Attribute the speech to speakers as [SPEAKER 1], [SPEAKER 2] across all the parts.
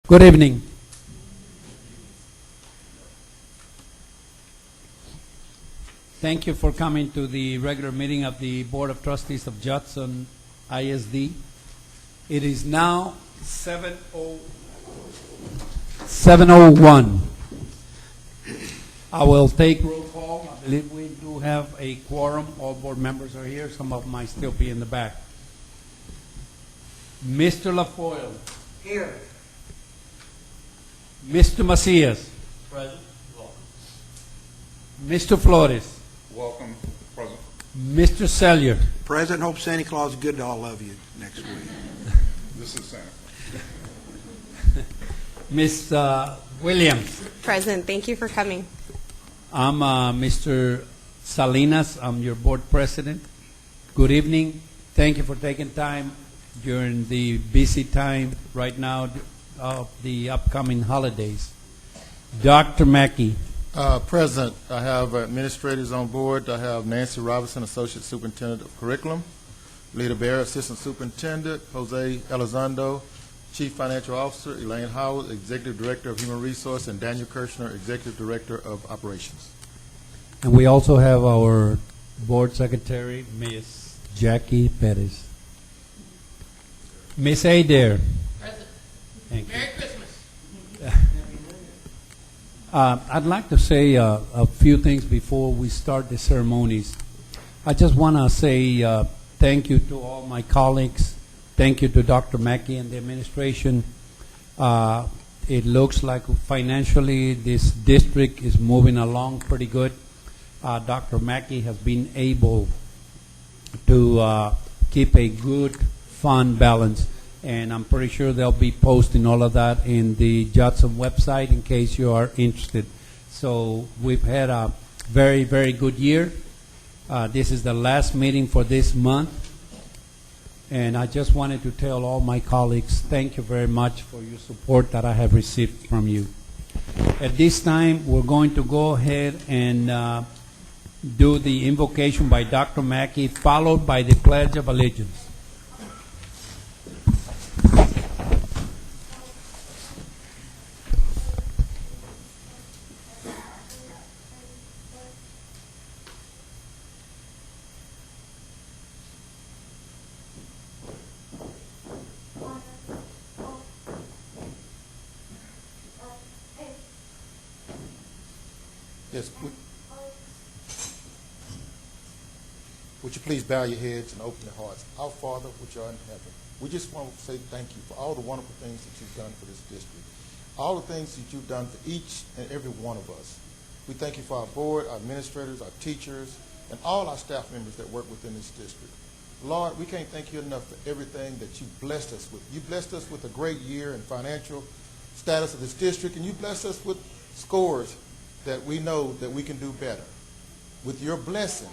[SPEAKER 1] Good evening. Thank you for coming to the regular meeting of the Board of Trustees of Judson ISD. It is now 7:01. I will take roll call. I believe we do have a quorum. All board members are here. Some of them might still be in the back. Mr. LaFoyle.
[SPEAKER 2] Here.
[SPEAKER 1] Mr. Macias.
[SPEAKER 2] Present. Welcome.
[SPEAKER 1] Mr. Flores.
[SPEAKER 3] Welcome, President.
[SPEAKER 1] Mr. Sellier.
[SPEAKER 2] President, hope Santa Claus is good to all of you next week.
[SPEAKER 3] This is Santa.
[SPEAKER 1] Ms. Williams.
[SPEAKER 4] Present. Thank you for coming.
[SPEAKER 1] I'm Mr. Salinas. I'm your board president. Good evening. Thank you for taking time during the busy time right now of the upcoming holidays. Dr. Mackey.
[SPEAKER 5] President, I have administrators on board. I have Nancy Robinson, Associate Superintendent of Curriculum, Lita Bear, Assistant Superintendent, Jose Elizondo, Chief Financial Officer, Elaine Howard, Executive Director of Human Resource, and Daniel Kirshner, Executive Director of Operations.
[SPEAKER 1] And we also have our board secretary, Ms. Jackie Perez. Ms. Adair.
[SPEAKER 6] Present.
[SPEAKER 1] Thank you.
[SPEAKER 6] Merry Christmas.
[SPEAKER 1] I'd like to say a few things before we start the ceremonies. I just want to say thank you to all my colleagues. Thank you to Dr. Mackey and the administration. It looks like financially this district is moving along pretty good. Dr. Mackey has been able to keep a good fund balance, and I'm pretty sure they'll be posting all of that in the Judson website in case you are interested. So we've had a very, very good year. This is the last meeting for this month, and I just wanted to tell all my colleagues thank you very much for your support that I have received from you. At this time, we're going to go ahead and do the invocation by Dr. Mackey, followed by the Pledge of Allegiance.
[SPEAKER 5] Yes. Would you please bow your heads and open your hearts? Our Father, which art in heaven, we just want to say thank you for all the wonderful things that you've done for this district, all the things that you've done for each and every one of us. We thank you for our board, our administrators, our teachers, and all our staff members that work within this district. Lord, we can't thank you enough for everything that you blessed us with. You blessed us with a great year in financial status of this district, and you blessed us with scores that we know that we can do better. With your blessing,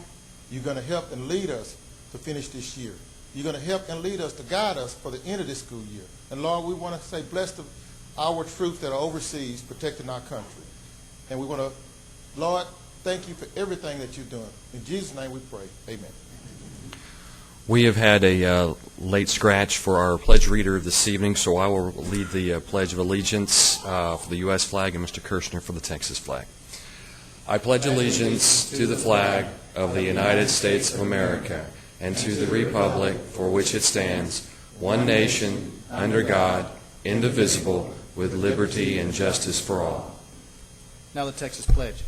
[SPEAKER 5] you're going to help and lead us to finish this year. You're going to help and lead us to guide us for the end of this school year. And Lord, we want to say bless our troops that are overseas protecting our country. And we want to, Lord, thank you for everything that you're doing. In Jesus' name we pray. Amen.
[SPEAKER 7] We have had a late scratch for our pledge reader this evening, so I will lead the Pledge of Allegiance for the U.S. flag and Mr. Kirshner for the Texas flag. I pledge allegiance to the flag of the United States of America and to the republic for which it stands, one nation, under God, indivisible, with liberty and justice for all.
[SPEAKER 8] Now the Texas pledge.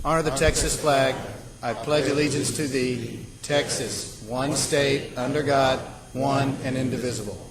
[SPEAKER 8] Honor the Texas flag. I pledge allegiance to thee, Texas, one state, under God, one and indivisible.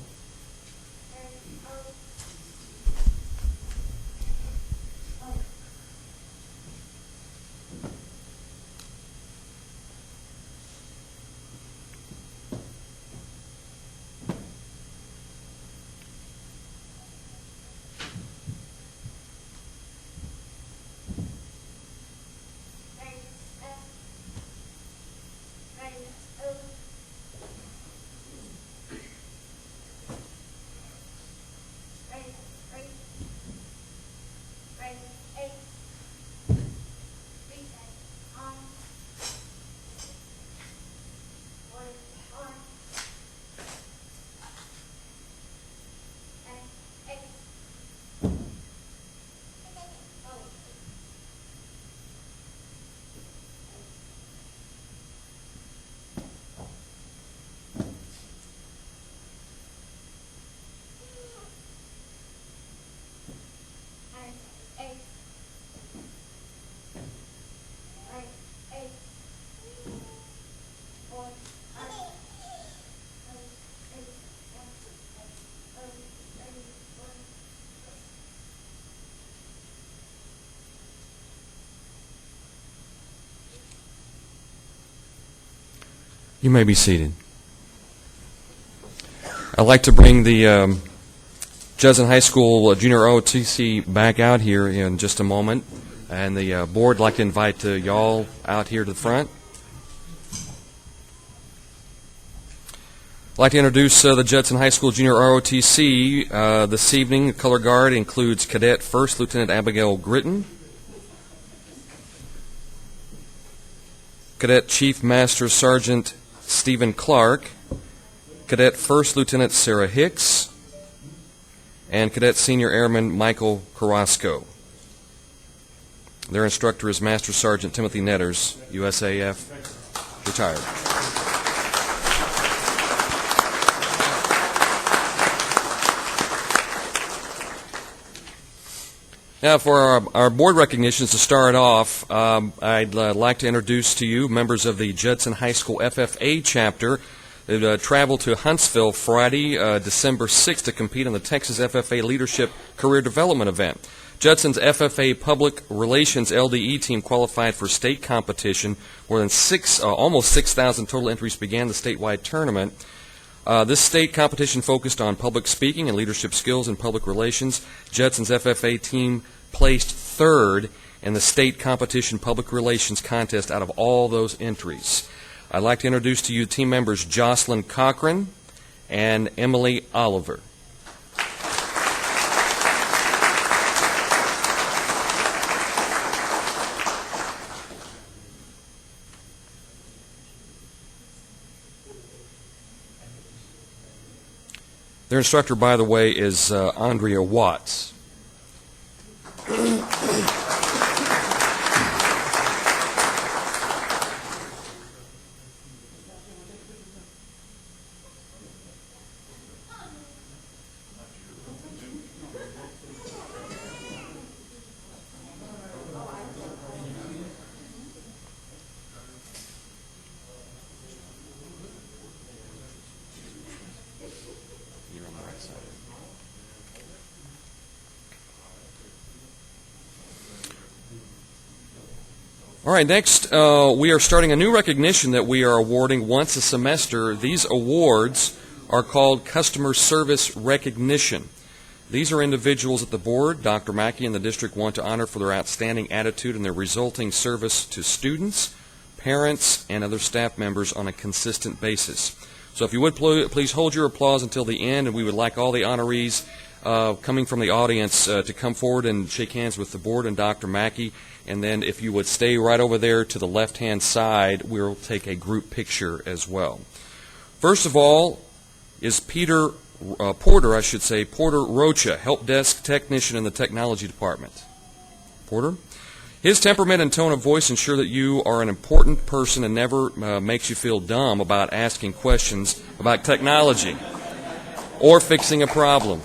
[SPEAKER 7] You may be seated. I'd like to bring the Judson High School Junior ROTC back out here in just a moment. And the board would like to invite y'all out here to the front. I'd like to introduce the Judson High School Junior ROTC. This evening, the color guard includes Cadet First Lieutenant Abigail Gritton, Cadet Chief Master Sergeant Stephen Clark, Cadet First Lieutenant Sarah Hicks, and Cadet Senior Airman Michael Carrasco. Their instructor is Master Sergeant Timothy Netters, USAF, retired. Now, for our board recognitions to start off, I'd like to introduce to you members of the Judson High School FFA chapter that traveled to Huntsville Friday, December 6th to compete in the Texas FFA Leadership Career Development event. Judson's FFA Public Relations LDE team qualified for state competition. More than almost 6,000 total entries began the statewide tournament. This state competition focused on public speaking and leadership skills in public relations. Judson's FFA team placed third in the state competition public relations contest out of all those entries. I'd like to introduce to you team members Jocelyn Cochran and Emily Oliver. Their instructor, by the way, is Andrea Watts. All right, next we are starting a new recognition that we are awarding once a semester. These awards are called Customer Service Recognition. These are individuals that the board, Dr. Mackey, and the district want to honor for their outstanding attitude and their resulting service to students, parents, and other staff members on a consistent basis. So if you would please hold your applause until the end, and we would like all the honorees coming from the audience to come forward and shake hands with the board and Dr. Mackey. And then if you would stay right over there to the left-hand side, we'll take a group picture as well. First of all is Porter Rocha, Help Desk Technician in the Technology Department. Porter? His temperament and tone of voice ensure that you are an important person and never makes you feel dumb about asking questions about technology or fixing a problem.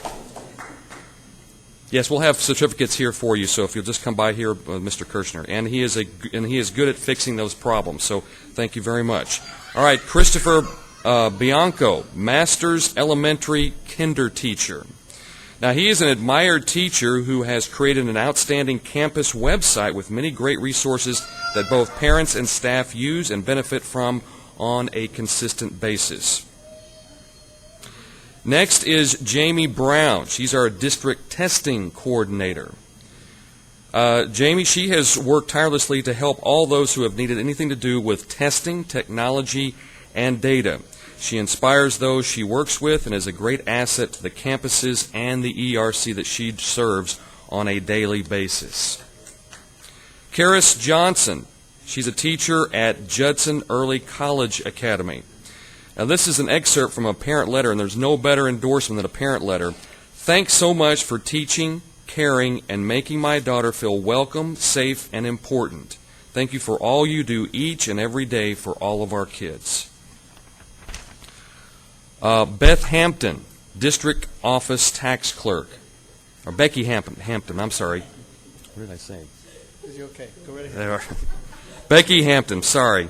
[SPEAKER 7] Yes, we'll have certificates here for you, so if you'll just come by here, Mr. Kirshner. And he is good at fixing those problems, so thank you very much. All right, Christopher Bianco, Master's Elementary Kinder Teacher. Now, he is an admired teacher who has created an outstanding campus website with many great resources that both parents and staff use and benefit from on a consistent basis. Next is Jamie Brown. She's our district testing coordinator. Jamie, she has worked tirelessly to help all those who have needed anything to do with testing, technology, and data. She inspires those she works with and is a great asset to the campuses and the ERC that she serves on a daily basis. Karis Johnson. She's a teacher at Judson Early College Academy. Now, this is an excerpt from a parent letter, and there's no better endorsement than a parent letter. Thanks so much for teaching, caring, and making my daughter feel welcome, safe, and important. Thank you for all you do each and every day for all of our kids. Beth Hampton, District Office Tax Clerk. Or Becky Hampton, I'm sorry. What did I say?
[SPEAKER 8] Is you okay? Go right ahead.
[SPEAKER 7] There. Becky Hampton, sorry.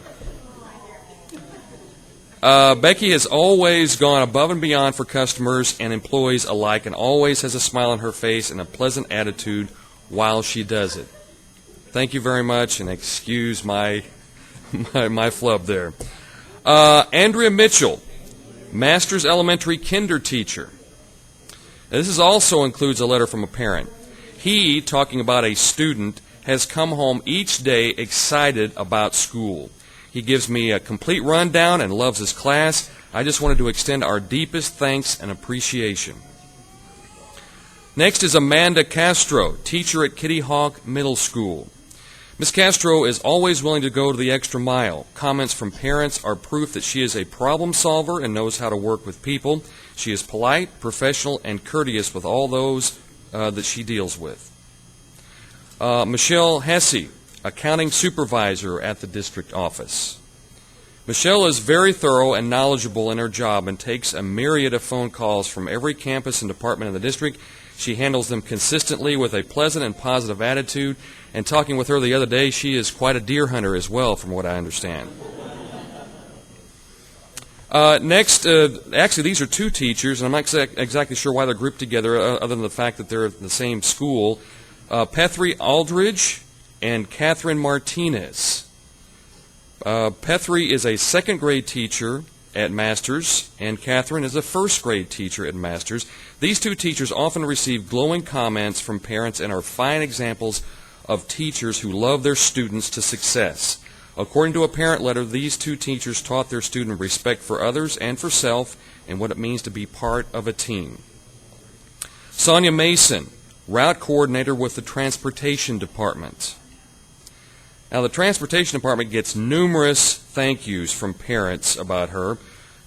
[SPEAKER 7] Becky has always gone above and beyond for customers and employees alike and always has a smile on her face and a pleasant attitude while she does it. Thank you very much, and excuse my flub there. Andrea Mitchell, Master's Elementary Kinder teacher. Now, this also includes a letter from a parent. He, talking about a student, has come home each day excited about school. He gives me a complete rundown and loves his class. I just wanted to extend our deepest thanks and appreciation. Next is Amanda Castro, teacher at Kitty Hawk Middle School. Ms. Castro is always willing to go to the extra mile. Comments from parents are proof that she is a problem solver and knows how to work with people. She is polite, professional, and courteous with all those that she deals with. Michelle Hesse, accounting supervisor at the district office. Michelle is very thorough and knowledgeable in her job and takes a myriad of phone calls from every campus and department in the district. She handles them consistently with a pleasant and positive attitude. And talking with her the other day, she is quite a deer hunter as well, from what I understand. Next, actually, these are two teachers, and I'm not exactly sure why they're grouped together, other than the fact that they're at the same school. Pethry Aldridge and Catherine Martinez. Pethry is a second grade teacher at Masters, and Catherine is a first grade teacher at Masters. These two teachers often receive glowing comments from parents and are fine examples of teachers who love their students to success. According to a parent letter, these two teachers taught their student respect for others and for self and what it means to be part of a team. Sonia Mason, route coordinator with the Transportation Department. Now, the Transportation Department gets numerous thank yous from parents about her.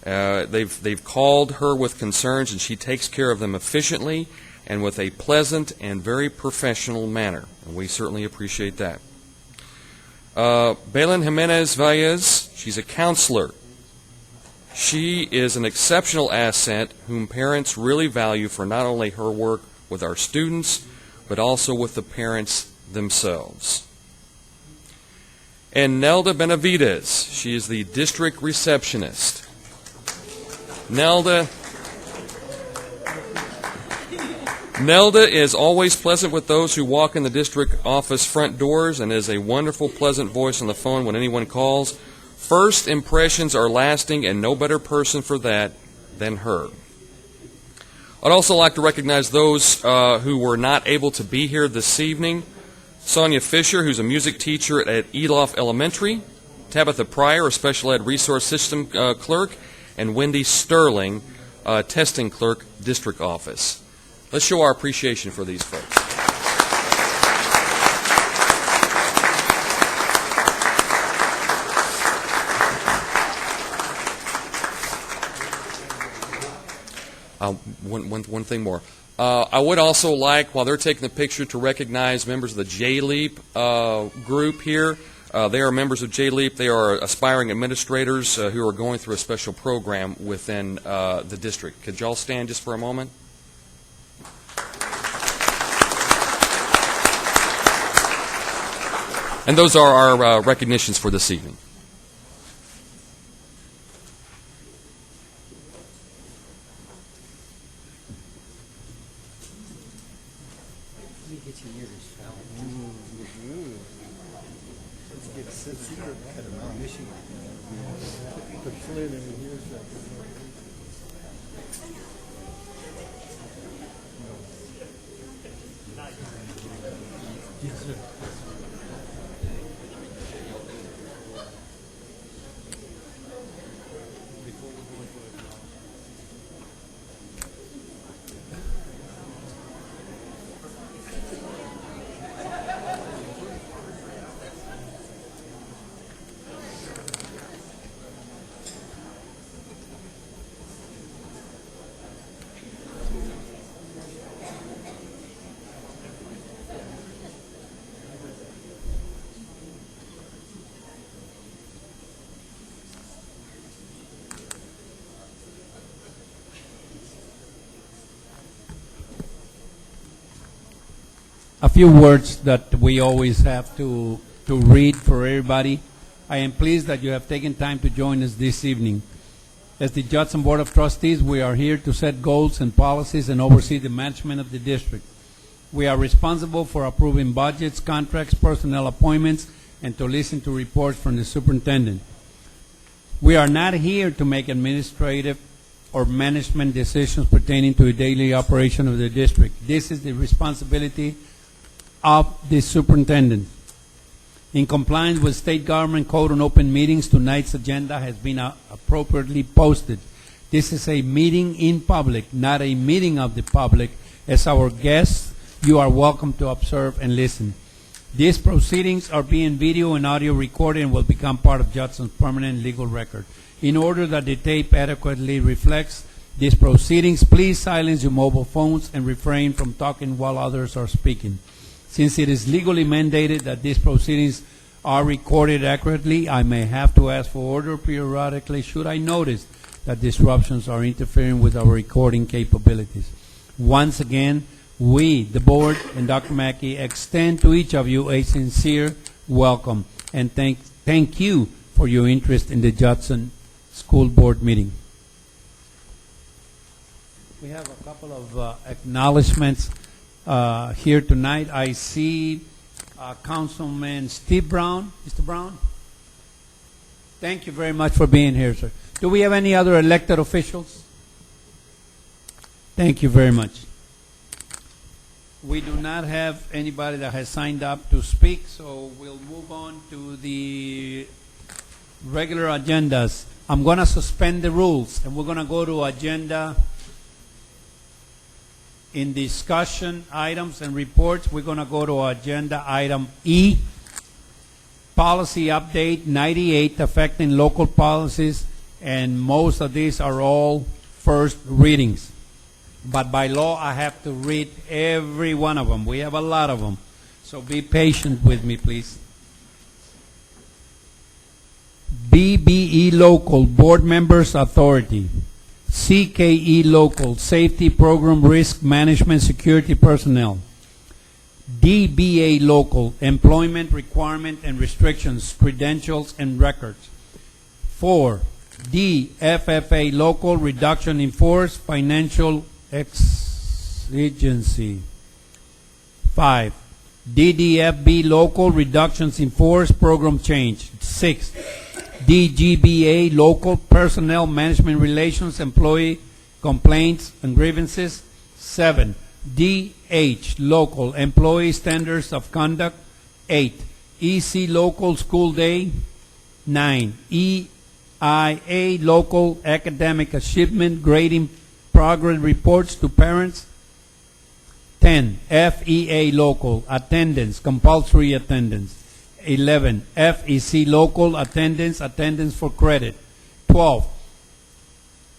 [SPEAKER 7] They've called her with concerns, and she takes care of them efficiently and with a pleasant and very professional manner, and we certainly appreciate that. Belen Jimenez Valles, she's a counselor. She is an exceptional asset whom parents really value for not only her work with our students, but also with the parents themselves. And Nelda Benavides, she is the district receptionist. Nelda is always pleasant with those who walk in the district office front doors and is a wonderful, pleasant voice on the phone when anyone calls. First impressions are lasting, and no better person for that than her. I'd also like to recognize those who were not able to be here this evening. Sonia Fisher, who's a music teacher at Elof Elementary. Tabitha Pryor, a special ed resource system clerk. And Wendy Sterling, testing clerk, district office. Let's show our appreciation for these folks. One thing more. I would also like, while they're taking the picture, to recognize members of the J-Leap group here. They are members of J-Leap. They are aspiring administrators who are going through a special program within the district. Could y'all stand just for a moment? And those are our recognitions for this evening.
[SPEAKER 1] A few words that we always have to read for everybody. I am pleased that you have taken time to join us this evening. As the Judson Board of Trustees, we are here to set goals and policies and oversee the management of the district. We are responsible for approving budgets, contracts, personnel appointments, and to listen to reports from the superintendent. We are not here to make administrative or management decisions pertaining to the daily operation of the district. This is the responsibility of the superintendent. In compliance with state government code on open meetings, tonight's agenda has been appropriately posted. This is a meeting in public, not a meeting of the public. As our guests, you are welcome to observe and listen. These proceedings are being video and audio recorded and will become part of Judson's permanent legal record. In order that the tape adequately reflects these proceedings, please silence your mobile phones and refrain from talking while others are speaking. Since it is legally mandated that these proceedings are recorded accurately, I may have to ask for order periodically should I notice that disruptions are interfering with our recording capabilities. Once again, we, the board, and Dr. Mackey extend to each of you a sincere welcome and thank you for your interest in the Judson School Board meeting. We have a couple of acknowledgments here tonight. I see Councilman Steve Brown. Mr. Brown? Thank you very much for being here, sir. Do we have any other elected officials? Thank you very much. We do not have anybody that has signed up to speak, so we'll move on to the regular agendas. I'm going to suspend the rules, and we're going to go to agenda in discussion items and reports. We're going to go to agenda item E, policy update 98 affecting local policies, and most of these are all first readings. But by law, I have to read every one of them. We have a lot of them. So be patient with me, please. BBE Local, Board Members Authority. CKE Local, Safety Program Risk Management Security Personnel. DBA Local, Employment Requirement and Restrictions, Credentials and Records. 4. DFFA Local, Reduction in Force, Financial Exigency. 5. DDFB Local, Reductions in Force, Program Change. 6. DGBA Local, Personnel Management Relations, Employee Complaints and Grievances. 7. DH Local, Employee Standards of Conduct. 8. EC Local, School Day. 9. EIA Local, Academic Achievement Grading Progress Reports to Parents. 10. FEA Local, Attendance, Compulsory Attendance. 11. FEC Local, Attendance for Credit. 12.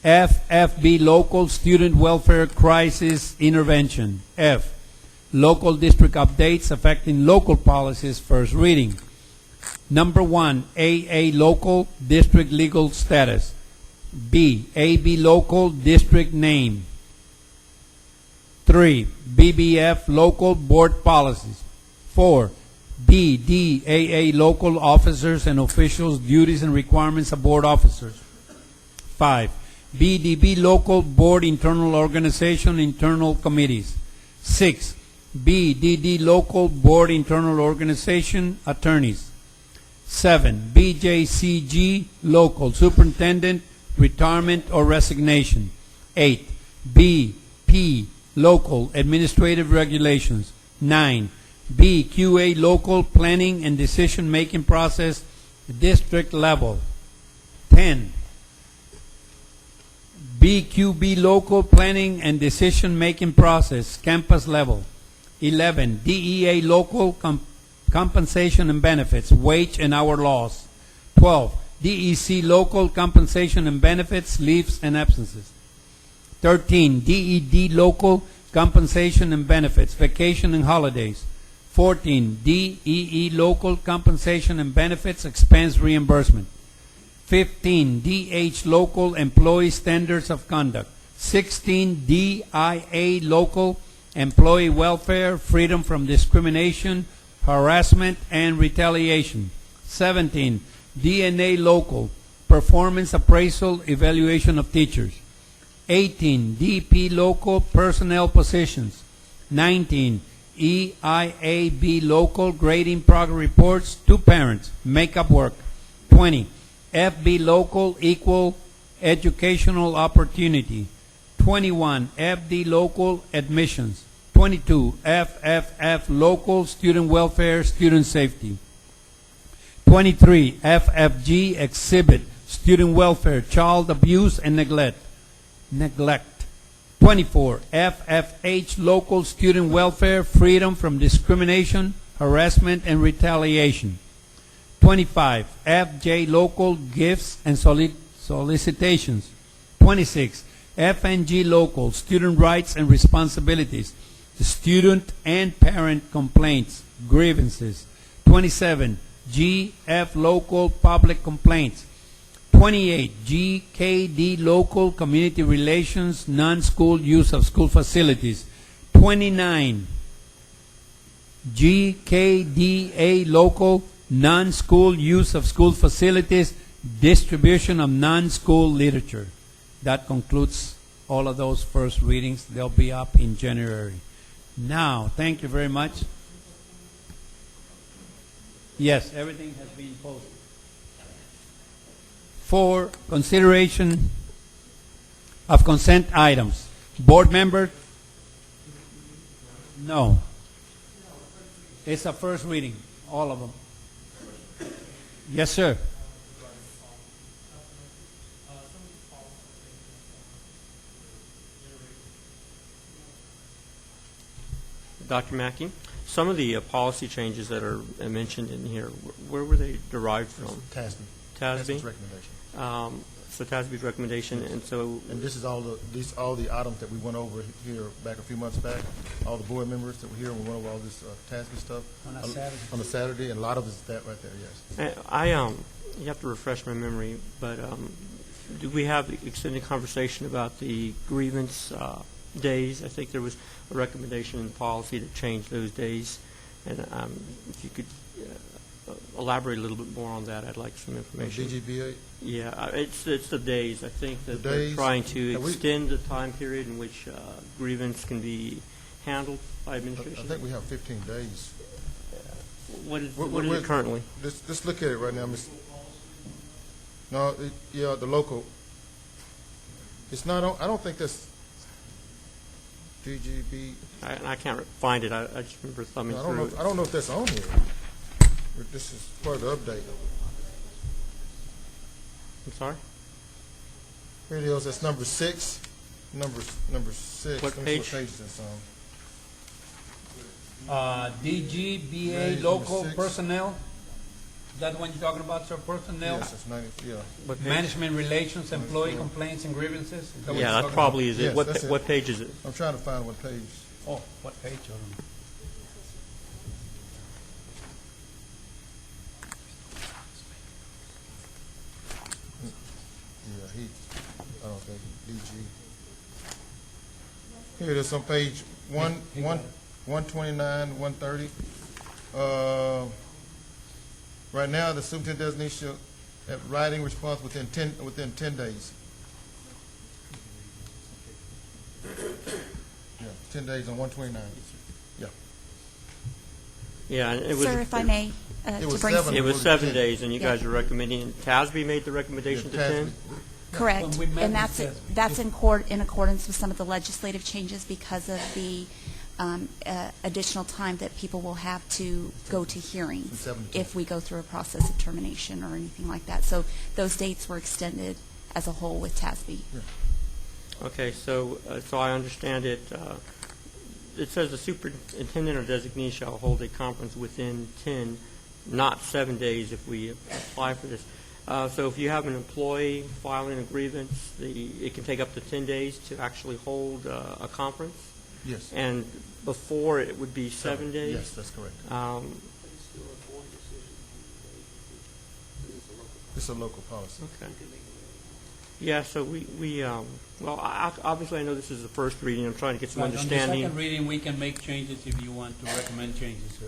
[SPEAKER 1] FFB Local, Student Welfare Crisis Intervention. F. Local District Updates Affecting Local Policies, first reading. Number 1, AA Local, District Legal Status. B. AB Local, District Name. 3. BBF Local, Board Policies. 4. BDAA Local, Officers and Officials, Duties and Requirements of Board Officers. 5. BDB Local, Board Internal Organization, Internal Committees. 6. BDD Local, Board Internal Organization, Attorneys. 7. BJCG Local, Superintendent, Retirement or Resignation. 8. BP Local, Administrative Regulations. 9. BQA Local, Planning and Decision-Making Process, District Level. 10. BQB Local, Planning and Decision-Making Process, Campus Level. 11. DEA Local, Compensation and Benefits, Wage and Hour Laws. 12. DEC Local, Compensation and Benefits, Leaves and Absences. 13. DED Local, Compensation and Benefits, Vacation and Holidays. 14. DEE Local, Compensation and Benefits, Expense Reimbursement. 15. DH Local, Employee Standards of Conduct. 16. DIA Local, Employee Welfare, Freedom from Discrimination, Harassment and Retaliation. 17. DNA Local, Performance Appraisal, Evaluation of Teachers. 18. DP Local, Personnel Positions. 19. EIAB Local, Grading Progress Reports to Parents, Makeup Work. 20. FB Local Equal Educational Opportunity. 21, FD Local Admissions. 22, FFF Local Student Welfare, Student Safety. 23, FFG Exhibit Student Welfare, Child Abuse and Neglect. 24, FFH Local Student Welfare, Freedom from Discrimination, Harassment and Retaliation. 25, FJ Local Gifts and Solicitations. 26, FNG Local Student Rights and Responsibilities, Student and Parent Complaints, Grievances. 27, GF Local Public Complaints. 28, GKD Local Community Relations, Non-School Use of School Facilities. 29, GKDA Local Non-School Use of School Facilities, Distribution of Non-School Literature. That concludes all of those first readings. They'll be up in January. Now, thank you very much. Yes, everything has been posted. For consideration of consent items. Board members? No. It's a first reading, all of them. Yes, sir.
[SPEAKER 6] Dr. Mackey, some of the policy changes that are mentioned in here, where were they derived from?
[SPEAKER 5] TASB.
[SPEAKER 6] TASB?
[SPEAKER 5] Recommendation.
[SPEAKER 6] So TASB's recommendation, and so
[SPEAKER 5] And this is all the items that we went over here back a few months back. All the board members that were here, we went over all this TASB stuff.
[SPEAKER 1] On a Saturday.
[SPEAKER 5] On a Saturday, and a lot of it's that right there, yes.
[SPEAKER 6] you have to refresh my memory, but do we have extended conversation about the grievance days? I think there was a recommendation in the policy to change those days, and if you could elaborate a little bit more on that, I'd like some information.
[SPEAKER 5] DGBA?
[SPEAKER 6] Yeah, it's the days. I think that
[SPEAKER 5] The
[SPEAKER 6] they're
[SPEAKER 5] days?
[SPEAKER 6] trying to
[SPEAKER 5] Have we-
[SPEAKER 6] extend the time period in which grievance can be handled by
[SPEAKER 5] I
[SPEAKER 6] administration.
[SPEAKER 5] think we have 15 days.
[SPEAKER 6] What is
[SPEAKER 5] We're-
[SPEAKER 6] it currently?
[SPEAKER 5] Let's look at it right now, Miss. No, yeah, the local. It's not on, I don't think that's DGB.
[SPEAKER 6] I can't find it. I just remember thumbing
[SPEAKER 5] I
[SPEAKER 6] through it.
[SPEAKER 5] don't know if that's on here. But this is part of the update.
[SPEAKER 6] I'm sorry?
[SPEAKER 5] Here it is, that's number 6. Number 6.
[SPEAKER 6] What
[SPEAKER 5] Let me see
[SPEAKER 6] page?
[SPEAKER 5] what page that's on.
[SPEAKER 1] DGBA
[SPEAKER 5] Page
[SPEAKER 1] Local
[SPEAKER 5] number 6.
[SPEAKER 1] Personnel. Is that the one you're talking about, sir? Personnel?
[SPEAKER 5] Yes, it's 90, yeah.
[SPEAKER 6] What page?
[SPEAKER 1] Management Relations, Employee Complaints and Grievances? Is that what you're
[SPEAKER 6] Yeah, that
[SPEAKER 1] talking
[SPEAKER 6] probably is it.
[SPEAKER 5] Yes, that's it.
[SPEAKER 6] What page is it?
[SPEAKER 5] I'm trying to find what page.
[SPEAKER 1] about? Oh, what page? Hold on.
[SPEAKER 5] Yeah, I don't think, DG. Here it is on page 129, 130. Right now, the superintendent designee shall have writing response within 10 days. Yeah, 10 days on 129. Yeah.
[SPEAKER 6] Yeah, and it was.
[SPEAKER 9] Sir, if I may,
[SPEAKER 5] It
[SPEAKER 9] to
[SPEAKER 5] was
[SPEAKER 9] bring
[SPEAKER 5] 7.
[SPEAKER 6] It was 7
[SPEAKER 5] 10.
[SPEAKER 6] days, and you
[SPEAKER 9] Yeah.
[SPEAKER 6] guys are recommending. TASB made the recommendation to
[SPEAKER 5] Yeah,
[SPEAKER 6] 10.
[SPEAKER 9] correct,
[SPEAKER 1] When we met
[SPEAKER 9] and
[SPEAKER 1] with
[SPEAKER 9] that's in accordance with some of the legislative changes because of the additional time that people will have to go to
[SPEAKER 5] From
[SPEAKER 9] hearings
[SPEAKER 5] 7 to 10.
[SPEAKER 9] if we go through a process of termination or anything like that. So those dates were extended as a whole with TASB.
[SPEAKER 6] Okay, so I understand it. It says the superintendent or designee shall hold a conference within 10, not 7 days if we apply for this. So if you have an employee filing a grievance, it can take up to 10 days to actually hold a conference,
[SPEAKER 5] Yes.
[SPEAKER 6] and before it would be 7 days.
[SPEAKER 5] Yes, that's correct. It's a local policy.
[SPEAKER 6] Okay. Yeah, so obviously I know this is the first reading. I'm trying to get some
[SPEAKER 1] Right,
[SPEAKER 6] understanding.
[SPEAKER 1] on the second reading, we can make changes if you want to recommend changes, sir.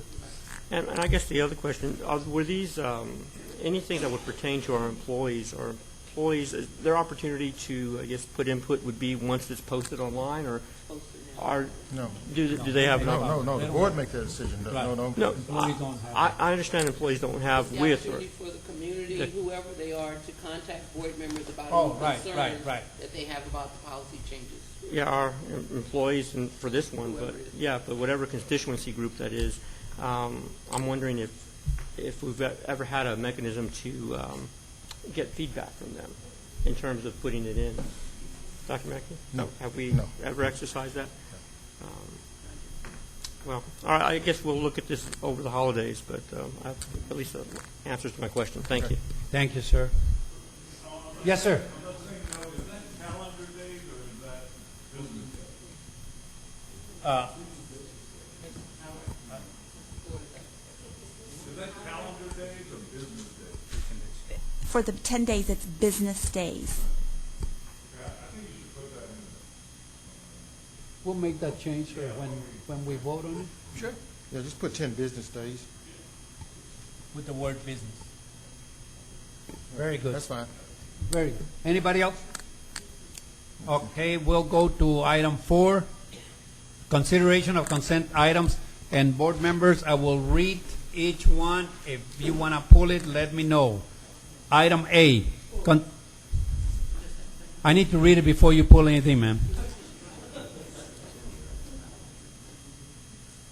[SPEAKER 6] And I guess the other question, were these anything that would pertain to our employees, their opportunity to, I guess, put input would be once it's posted online, or Are,
[SPEAKER 5] No,
[SPEAKER 6] do they have?
[SPEAKER 5] no, the board make that decision. No,
[SPEAKER 1] Right.
[SPEAKER 5] no.
[SPEAKER 6] No,
[SPEAKER 1] Employees don't have
[SPEAKER 6] I understand employees don't have
[SPEAKER 10] The
[SPEAKER 6] with or.
[SPEAKER 10] opportunity for the community,
[SPEAKER 6] The-
[SPEAKER 10] whoever they are, to contact board members about
[SPEAKER 1] Oh,
[SPEAKER 10] any
[SPEAKER 1] right,
[SPEAKER 10] concerns
[SPEAKER 1] right, right.
[SPEAKER 10] that they have about the policy changes.
[SPEAKER 6] Yeah, our employees and for this one, but yeah, but whatever constituency group that is, I'm wondering if we've ever had a mechanism to get feedback from them in terms of putting it in. Dr. Mackey?
[SPEAKER 5] No.
[SPEAKER 6] Have we
[SPEAKER 5] No.
[SPEAKER 6] ever exercised that? Well, all right, I guess we'll look at this over the holidays, but I have at least answers to my question. Thank you.
[SPEAKER 1] Thank you, sir. Yes, sir.
[SPEAKER 9] For the 10 days, it's business days.
[SPEAKER 1] We'll make that change, sir, when we vote on it. Sure.
[SPEAKER 5] Yeah, just put 10 business days.
[SPEAKER 1] With the word business. Very good.
[SPEAKER 5] That's fine.
[SPEAKER 1] Very good. Anybody else? Okay, we'll go to item 4, consideration of consent items. And board members, I will read each one. If you want to pull it, let me know. Item A. I need to read it before you pull anything, ma'am.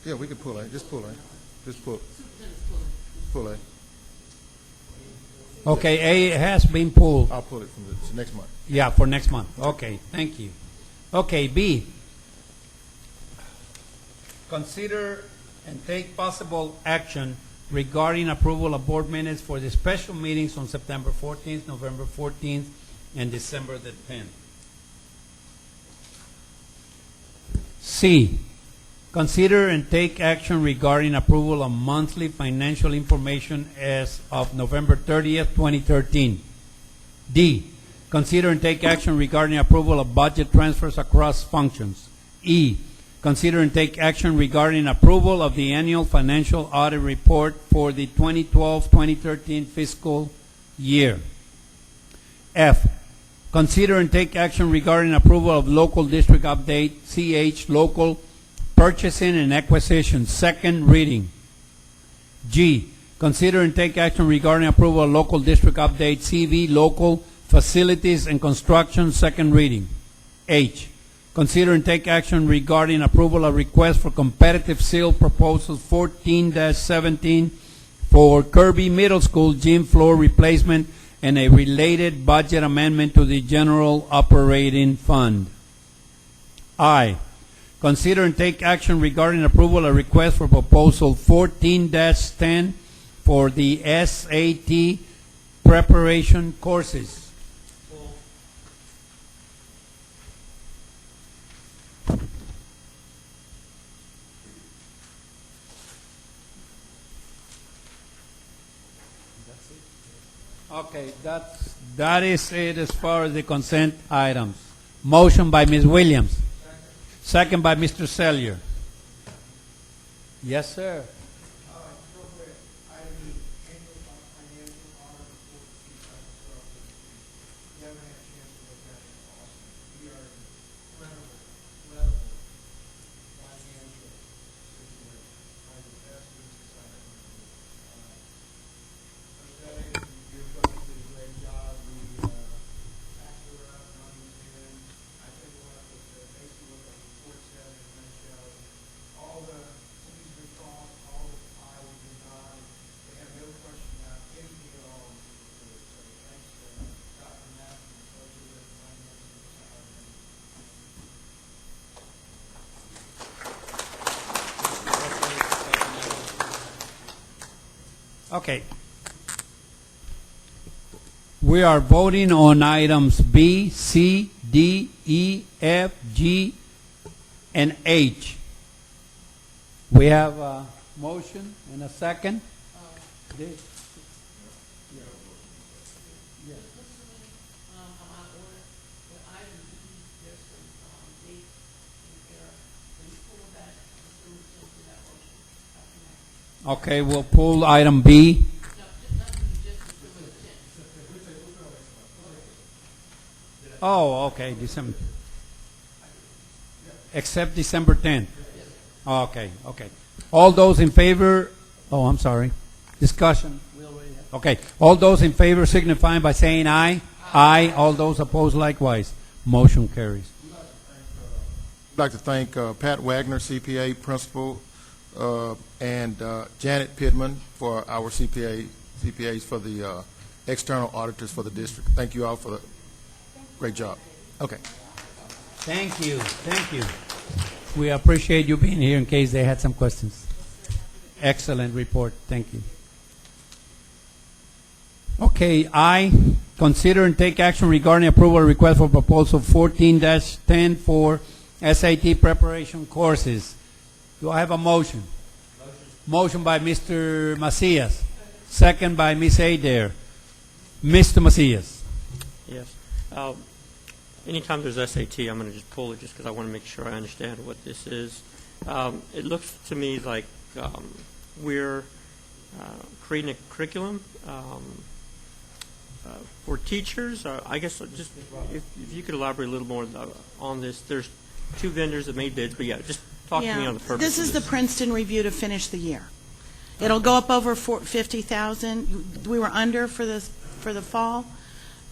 [SPEAKER 5] Yeah, we can pull it. Just pull it. Just pull. Pull it.
[SPEAKER 1] Okay, A has been pulled.
[SPEAKER 5] I'll pull it from the next month.
[SPEAKER 1] Yeah, for next month. Okay, thank you. Okay, B. Consider and take possible action regarding approval of board minutes for the special meetings on September 14th, November 14th, and December the 10th. C. Consider and take action regarding approval of monthly financial information as of November 30th, 2013. D. Consider and take action regarding approval of budget transfers across functions. E. Consider and take action regarding approval of the annual financial audit report for the 2012-2013 fiscal year. F. Consider and take action regarding approval of local district update, CH, local purchasing and acquisition, second reading. G. Consider and take action regarding approval of local district update, CV, local facilities and construction, second reading. H. Consider and take action regarding approval of request for competitive seal proposal 14-17 for Kirby Middle School gym floor replacement and a related budget amendment to the general operating fund. I. Consider and take action regarding approval of request for proposal 14-10 for the SAT preparation courses. Okay, that is it as far as the consent items. Motion by Ms. Williams. Second by Mr. Sellier. Yes, sir. Okay. We are voting on items B, C, D, E, F, G, and H. We have a motion and a second. Okay, we'll pull item B. Oh, okay, December. except December 10th? Okay, okay. All those in favor, oh, I'm sorry, discussion. Okay, all those in favor signifying by saying aye. Aye. All those opposed likewise. Motion carries.
[SPEAKER 5] I'd like to thank Pat Wagner, CPA principal, and Janet Pittman for our CPAs for the external auditors for the district. Thank you all for the great job. Okay.
[SPEAKER 1] Thank you, thank you. We appreciate you being here in case they had some questions. Excellent report, thank you. Okay, I consider and take action regarding approval request for proposal 14-10 for SAT preparation courses. Do I have a motion? Motion by Mr. Macias, second by Ms. Adair. Mr. Macias.
[SPEAKER 6] Yes. Anytime there's SAT, I'm going to just pull it just because I want to make sure I understand what this is. It looks to me like we're creating a curriculum for teachers. I guess just if you could elaborate a little more on this. There's two vendors that made bids, but yeah, just talk to me on the purpose.
[SPEAKER 11] This is the Princeton review to finish the year. It'll go up over 50,000. We were under for the fall,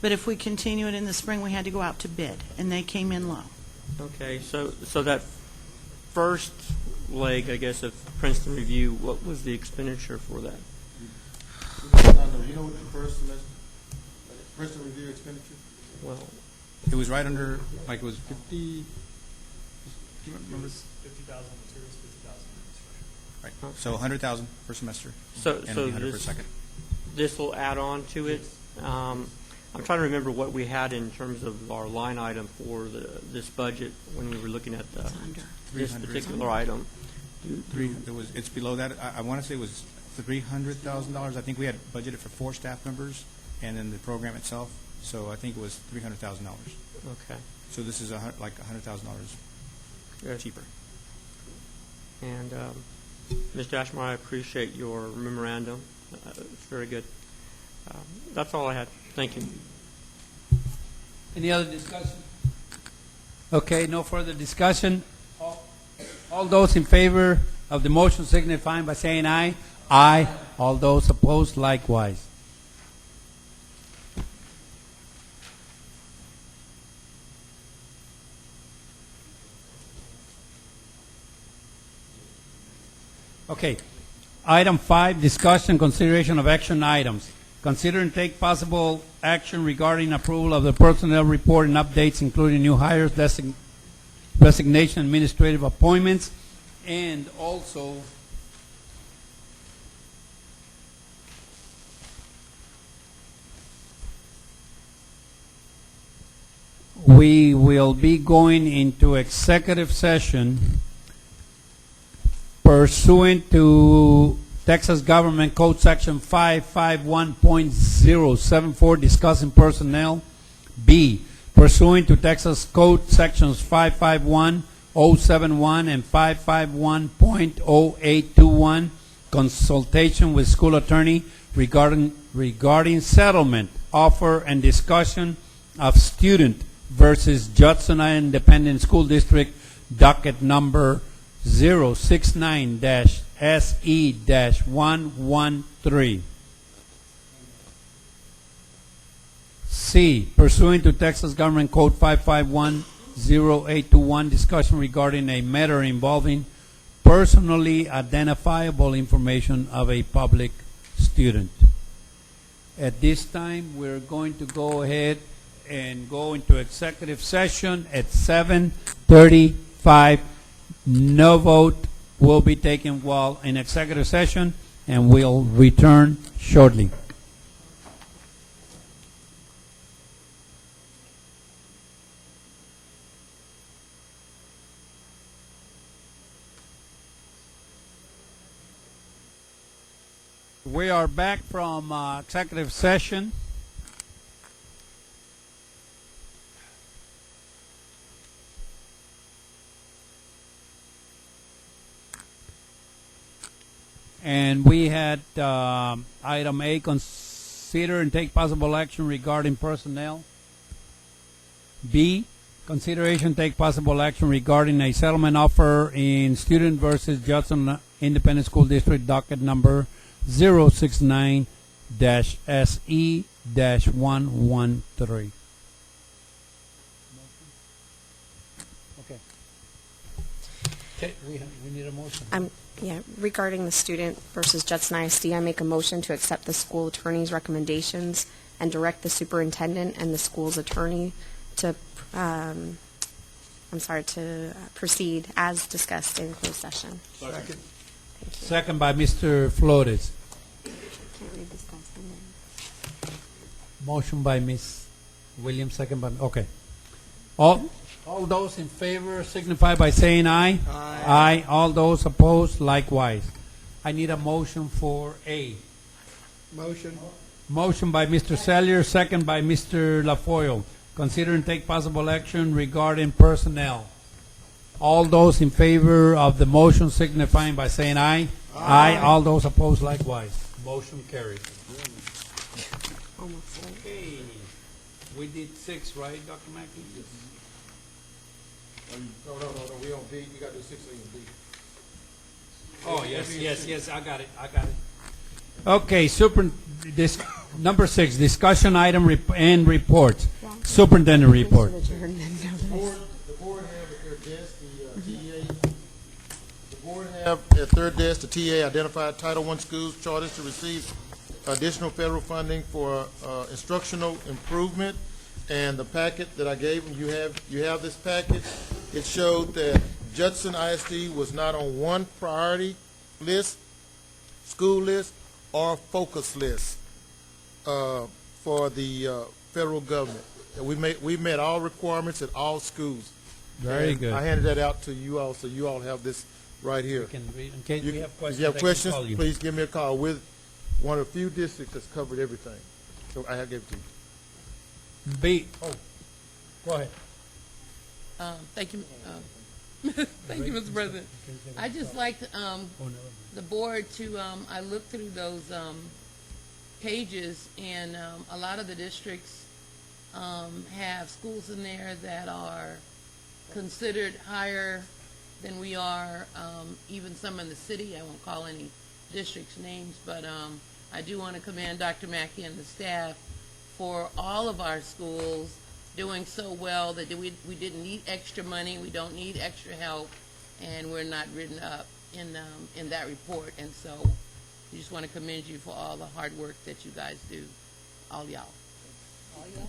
[SPEAKER 11] but if we continue it in the spring, we had to go out to bid, and they came in low.
[SPEAKER 6] Okay, so that first leg, I guess, of Princeton review, what was the expenditure for that?
[SPEAKER 5] You know what the first semester Princeton review expenditure?
[SPEAKER 6] Well,
[SPEAKER 12] it was right under, like it was 50. Do you remember?
[SPEAKER 13] 50,000 materials, 50,000 instruction.
[SPEAKER 12] Right. So 100,000 per semester.
[SPEAKER 6] So
[SPEAKER 12] and 100 per second.
[SPEAKER 6] This will add on to it. I'm trying to remember what we had in terms of our line item for this budget when we were looking at this particular item.
[SPEAKER 12] It's below that. I want to say it was $300,000. I think we had budgeted for 4 staff members, and then the program itself. So I think it was $300,000.
[SPEAKER 6] Okay.
[SPEAKER 12] So this is like $100,000 cheaper.
[SPEAKER 6] And Ms. Dashmore, I appreciate your memorandum. It's very good. That's all I had. Thank you.
[SPEAKER 1] Any other discussion? Okay, no further discussion. All those in favor of the motion signifying by saying aye. Aye. All those opposed likewise. Okay. Item 5, discussion, consideration of action items. Consider and take possible action regarding approval of the personnel report and updates, including new hires, resignation, administrative appointments, and also we will be going into executive session pursuant to Texas Government Code Section 551.074, discussing personnel. B, pursuant to Texas Code Sections 551.071 and 551.0821, consultation with school attorney regarding settlement, offer, and discussion of student versus Judson Independent School District, docket number 069-SE-113. C, pursuant to Texas Government Code 551.0821, discussion regarding a matter involving personally identifiable information of a public student. At this time, we're going to go ahead and go into executive session at 7:35. No vote will be taken while in executive session, and we'll return shortly. We are back from executive session. And we had item A, consider and take possible action regarding personnel. B, Consideration take possible action regarding a settlement offer in Student versus Judson Independent School District docket number 069-SE-113. Okay, we need a motion.
[SPEAKER 4] Yeah, regarding the student versus Judson ISD, I make a motion to accept the school attorney's recommendations and direct the superintendent and the school's attorney to, to proceed as discussed in closed session.
[SPEAKER 2] Second.
[SPEAKER 1] Second by Mr. Flores.
[SPEAKER 4] Can't read this last one.
[SPEAKER 1] Motion by Ms. Williams, second by, okay. All those in favor signify by saying aye.
[SPEAKER 2] Aye.
[SPEAKER 1] Aye. All those opposed, likewise. I need a motion for A.
[SPEAKER 2] Motion.
[SPEAKER 1] Motion by Mr. Sellier, second by Mr. LaFoyle. Consider and take possible action regarding personnel. All those in favor of the motion signifying by saying aye. Aye. All those opposed, likewise. Motion carried.
[SPEAKER 4] Almost.
[SPEAKER 1] Okay. We did 6, right, Dr. Mackey?
[SPEAKER 5] No, we on D, you gotta do 6A and D.
[SPEAKER 1] Oh, yes, I got it. Okay, number 6, discussion item and reports. Superintendent report.
[SPEAKER 5] The board have at their desk at their desk, the TA identified Title I schools charters to receive additional federal funding for instructional improvement. And the packet that I gave them, you have this packet. It showed that Judson ISD was not on one priority list, school list, or focus list for the federal government. And we met all requirements at all schools.
[SPEAKER 1] Very
[SPEAKER 5] And
[SPEAKER 1] good.
[SPEAKER 5] I handed that out to you all, so you all have this right here.
[SPEAKER 1] We can read. In case we have questions,
[SPEAKER 5] If you have
[SPEAKER 1] I can
[SPEAKER 5] questions,
[SPEAKER 1] call you.
[SPEAKER 5] please give me a call. We're one of the few districts that's covered everything. So I have given it to you.
[SPEAKER 1] B. Oh, go ahead.
[SPEAKER 10] Thank you. Thank you, Mr. President. I just like the board to, I looked through those pages, and a lot of the districts have schools in there that are considered higher than we are, even some in the city. I won't call any districts' names, but I do want to commend Dr. Mackey and the staff for all of our schools doing so well that we didn't need extra money, we don't need extra help, and we're not written up in that report. And so we just want to commend you for all the hard work that you guys do, all y'all. All y'all.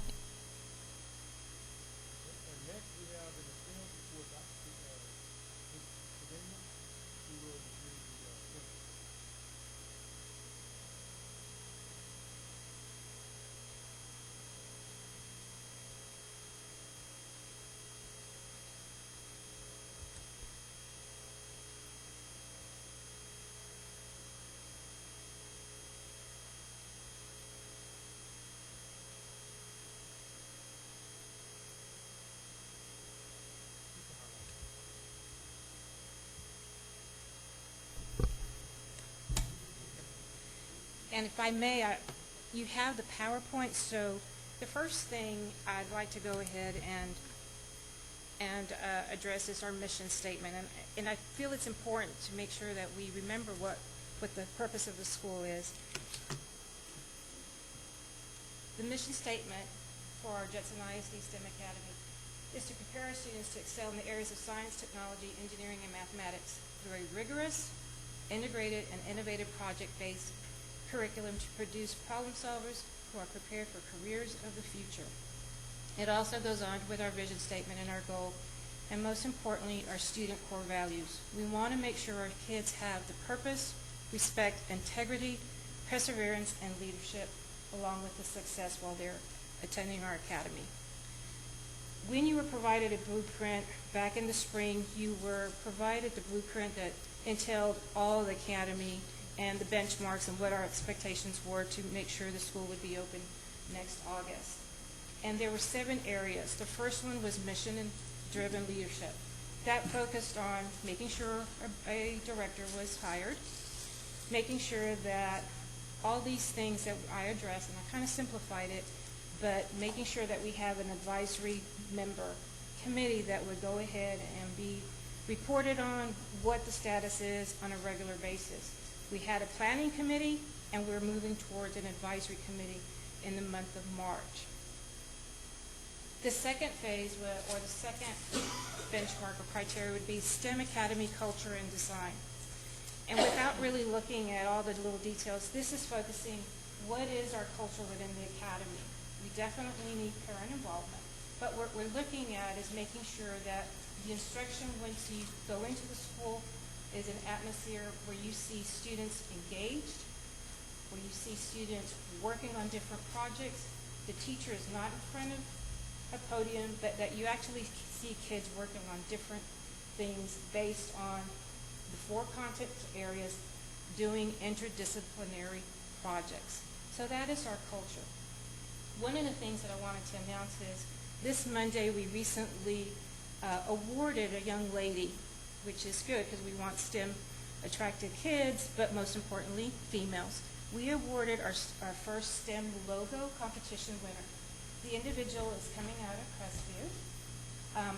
[SPEAKER 14] And if I may, you have the PowerPoint, so the first thing I'd like to go ahead and address is our mission statement. And I feel it's important to make sure that we remember what the purpose of the school is. The mission statement for our Judson ISD STEM Academy is to prepare our students to excel in the areas of science, technology, engineering, and mathematics through a rigorous, integrated, and innovative project-based curriculum to produce problem solvers who are prepared for careers of the future. It also goes on with our vision statement and our goal, and most importantly, our student core values. We want to make sure our kids have the purpose, respect, integrity, perseverance, and leadership, along with the success while they're attending our academy. When you were provided a blueprint back in the spring, you were provided the blueprint that entailed all of the academy and the benchmarks and what our expectations were to make sure the school would be open next August. And there were 7 areas. The first one was mission-driven leadership. That focused on making sure a director was hired, making sure that all these things that I addressed, and I kind of simplified it, but making sure that we have an advisory member committee that would go ahead and be reported on what the status is on a regular basis. We had a planning committee, and we're moving towards an advisory committee in the month of March. The second phase, or the second benchmark or criteria, would be STEM Academy Culture and Design. And without really looking at all the little details, this is focusing what is our culture within the academy. We definitely need parent involvement, but what we're looking at is making sure that the instruction once you go into the school is an atmosphere where you see students engaged, where you see students working on different projects. The teacher is not in front of a podium, but that you actually see kids working on different things based on the 4 content areas, doing interdisciplinary projects. So that is our culture. One of the things that I wanted to announce is this Monday we recently awarded a young lady, which is good because we want STEM attracted kids, but most importantly, females. We awarded our first STEM logo competition winner. The individual is coming out of Crestview.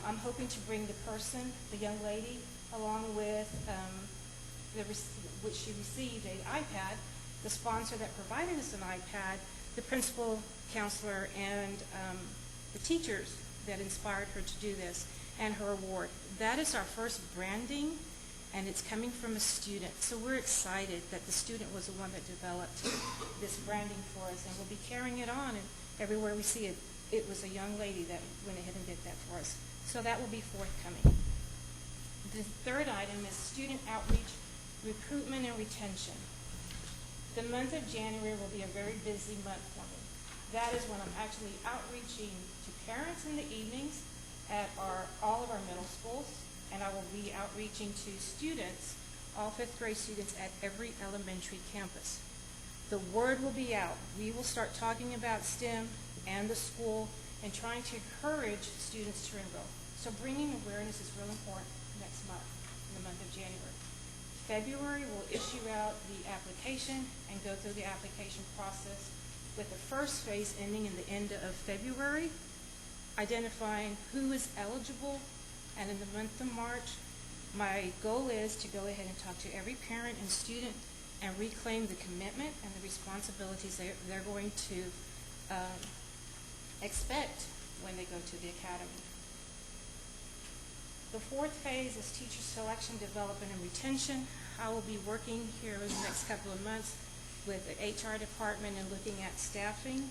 [SPEAKER 14] I'm hoping to bring the person, the young lady, along with which she received an iPad, the sponsor that provided us an iPad, the principal, counselor, and the teachers that inspired her to do this, and her award. That is our first branding, and it's coming from a student. So we're excited that the student was the one that developed this branding for us, and we'll be carrying it on, and everywhere we see it, it was a young lady that went ahead and did that for us. So that will be forthcoming. The third item is student outreach, recruitment, and retention. The month of January will be a very busy month for me. That is when I'm actually outreaching to parents in the evenings at all of our middle schools, and I will be outreaching to students, all 5th grade students at every elementary campus. The word will be out. We will start talking about STEM and the school and trying to encourage students to enroll. So bringing awareness is real important next month, in the month of January. February, we'll issue out the application and go through the application process with the first phase ending in the end of February, identifying who is eligible, and in the month of March, my goal is to go ahead and talk to every parent and student and reclaim the commitment and the responsibilities they're going to expect when they go to the academy. The fourth phase is teacher selection, development, and retention. I will be working here in the next couple of months with the HR department and looking at staffing.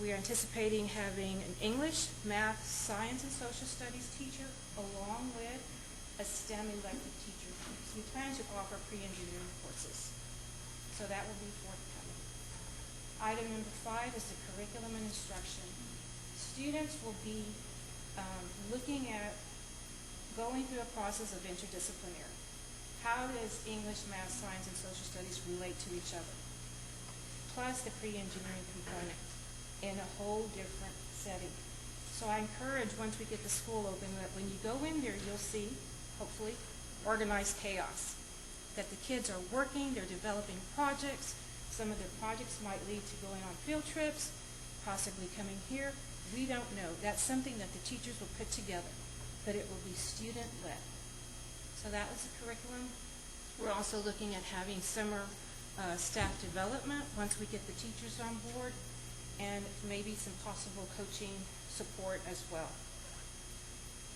[SPEAKER 14] We are anticipating having an English, math, science, and social studies teacher along with a STEM elective teacher. So we plan to offer pre-engineering courses. So that will be forthcoming. Item number 5 is the curriculum and instruction. Students will be looking at going through a process of interdisciplinary. How does English, math, science, and social studies relate to each other? Plus the pre-engineering component in a whole different setting. So I encourage, once we get the school open, that when you go in there, you'll see, hopefully, organized chaos. That the kids are working, they're developing projects. Some of their projects might lead to going on field trips, possibly coming here. We don't know. That's something that the teachers will put together, but it will be student-led. So that was the curriculum. We're also looking at having summer staff development once we get the teachers on board, and maybe some possible coaching support as well.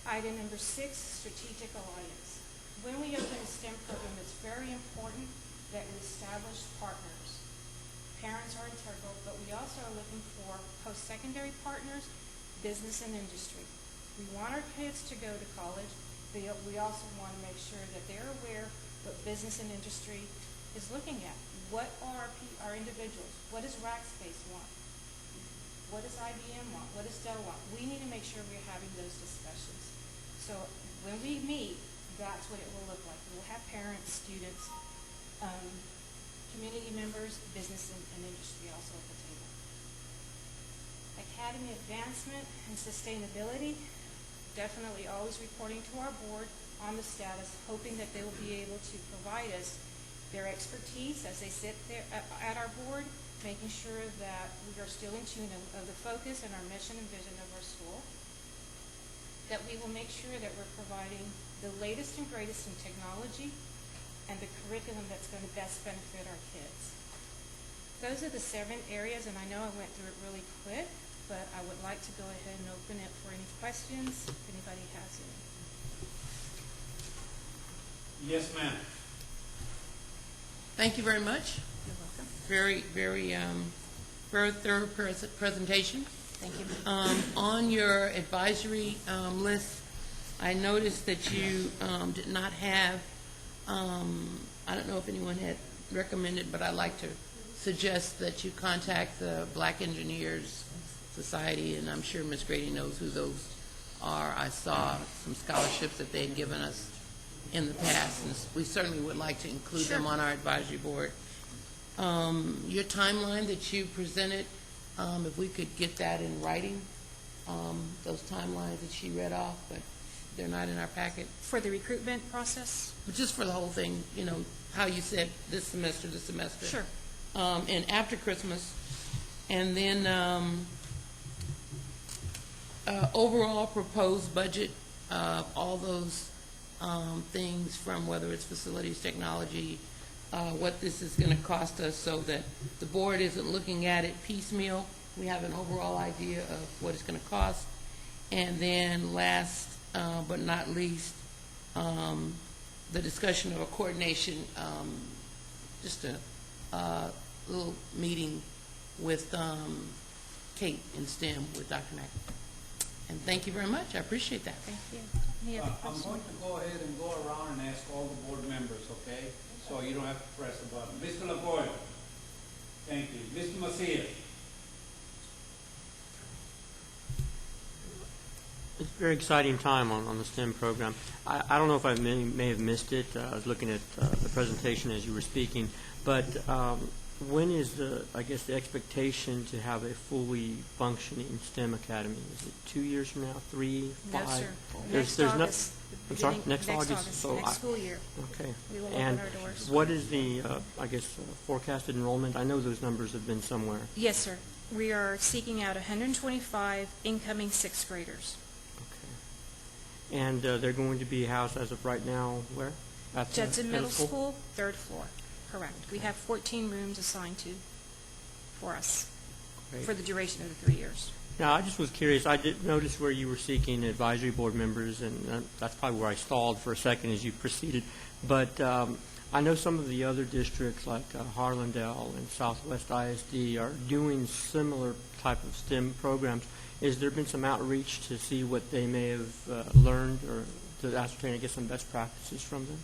[SPEAKER 14] Item number 6, strategic alliance. When we open a STEM program, it's very important that we establish partners. Parents are integral, but we also are looking for post-secondary partners, business and industry. We want our kids to go to college, but we also want to make sure that they're aware what business and industry is looking at. What are our individuals? What does Rackspace want? What does IBM want? What does Dell want? We need to make sure we're having those discussions. So when we meet, that's what it will look like. We'll have parents, students, community members, business and industry also at the table. Academy advancement and sustainability, definitely always reporting to our board on the status, hoping that they will be able to provide us their expertise as they sit there at our board, making sure that we are still in tune of the focus and our mission and vision of our school. that we will make sure that we're providing the latest and greatest in technology and the curriculum that's going to best benefit our kids. Those are the 7 areas, and I know I went through it really quick, but I would like to go ahead and open it for any questions, if anybody has any.
[SPEAKER 1] Yes, ma'am.
[SPEAKER 10] Thank you very much.
[SPEAKER 14] You're welcome.
[SPEAKER 10] Very, very thorough presentation.
[SPEAKER 14] Thank you.
[SPEAKER 10] On your advisory list, I noticed that you did not have, I don't know if anyone had recommended, but I'd like to suggest that you contact the Black Engineers Society, and I'm sure Ms. Grady knows who those are. I saw some scholarships that they had given us in the past, and we certainly would like to include them on our advisory board. Your timeline that you presented, if we could get that in writing, those timelines that she read off, but they're not in our packet.
[SPEAKER 14] For the recruitment process?
[SPEAKER 10] But just for the whole thing, you know, how you said this semester.
[SPEAKER 14] Sure.
[SPEAKER 10] And after Christmas, and then overall proposed budget, all those things from whether it's facilities, technology, what this is going to cost us so that the board isn't looking at it piecemeal. We have an overall idea of what it's going to cost. And then last but not least, the discussion of a coordination, just a little meeting with Kate in STEM with Dr. Mackey. And thank you very much. I appreciate that.
[SPEAKER 14] Thank you. Any other
[SPEAKER 1] I'm
[SPEAKER 14] questions?
[SPEAKER 1] going to go ahead and go around and ask all the board members, okay? So you don't have to press the button. Mr. LaGuardia. Thank you. Mr. Macias.
[SPEAKER 6] It's a very exciting time on the STEM program. I don't know if I may have missed it. I was looking at the presentation as you were speaking, but when is the expectation to have a fully functioning STEM academy? Is it 2 years from now, 3, 5?
[SPEAKER 14] No, sir.
[SPEAKER 6] There's
[SPEAKER 14] August.
[SPEAKER 6] I'm sorry, next
[SPEAKER 14] August.
[SPEAKER 6] So
[SPEAKER 14] next school year.
[SPEAKER 6] Okay.
[SPEAKER 14] We will
[SPEAKER 6] And
[SPEAKER 14] open our doors.
[SPEAKER 6] what is the forecasted enrollment? I know those numbers have been somewhere.
[SPEAKER 14] Yes, sir. We are seeking out 125 incoming 6th graders.
[SPEAKER 6] Okay. And they're going to be housed as of right now where? At the
[SPEAKER 14] Judson Middle School, 3rd floor. Correct. We have 14 rooms assigned for us
[SPEAKER 6] Great.
[SPEAKER 14] for the duration of the 3 years.
[SPEAKER 6] Now, I just was curious. I did notice where you were seeking advisory board members, and that's probably where I stalled for a second as you proceeded. But I know some of the other districts, like Harlandale and Southwest ISD, are doing similar type of STEM programs. Has there been some outreach to see what they may have learned or to ascertain, I guess, some best practices from them?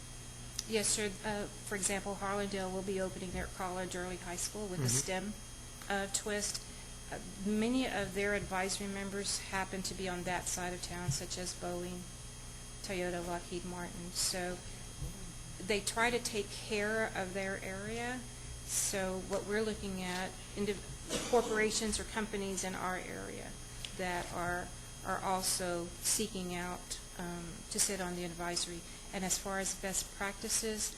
[SPEAKER 14] Yes, sir. For example, Harlandale will be opening their college early high school with a STEM twist. Many of their advisory members happen to be on that side of town, such as Boeing, Toyota, Lockheed Martin. So they try to take care of their area. So what we're looking at, corporations or companies in our area that are also seeking out to sit on the advisory. And as far as best practices,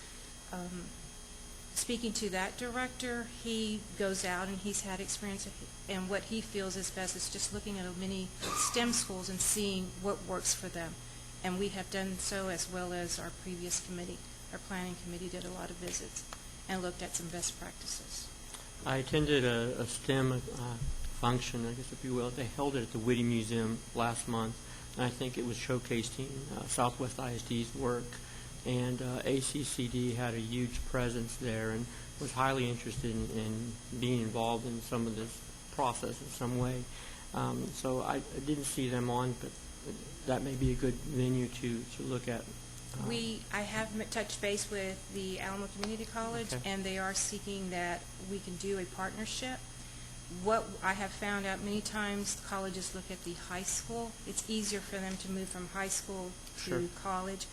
[SPEAKER 14] speaking to that director, he goes out and he's had experience, and what he feels is best is just looking at many STEM schools and seeing what works for them. And we have done so, as well as our previous committee. Our planning committee did a lot of visits and looked at some best practices.
[SPEAKER 6] I attended a STEM function, I guess if you will. They held it at the Whitty Museum last month, and I think it was showcasing Southwest ISD's work. And ACCD had a huge presence there and was highly interested in being involved in some of this process in some way. So I didn't see them on, but that may be a good venue to look at.
[SPEAKER 14] I have touched base with the Alamo Community College,
[SPEAKER 6] Okay.
[SPEAKER 14] and they are seeking that we can do a partnership. What I have found out many times, colleges look at the high school. It's easier for them to move from high school to
[SPEAKER 6] Sure.
[SPEAKER 14] college,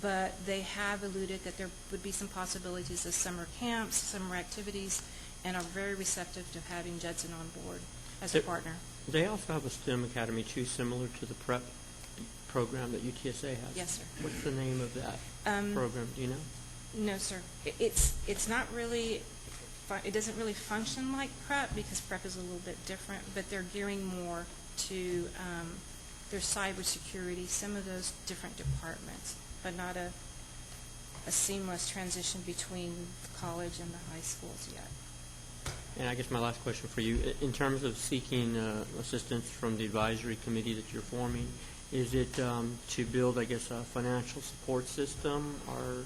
[SPEAKER 14] but they have alluded that there would be some possibilities of summer camps, summer activities, and are very receptive to having Judson on board as a partner.
[SPEAKER 6] They also have a STEM academy, too, similar to the prep program that UTSA has.
[SPEAKER 14] Yes, sir.
[SPEAKER 6] What's the name of that program? Do you know?
[SPEAKER 14] No, sir. It's not really, it doesn't really function like prep because prep is a little bit different, but they're gearing more to their cybersecurity, some of those different departments, but not a seamless transition between the college and the high schools yet.
[SPEAKER 6] And I guess my last question for you, in terms of seeking assistance from the advisory committee that you're forming, is it to build, I guess, a financial support system, or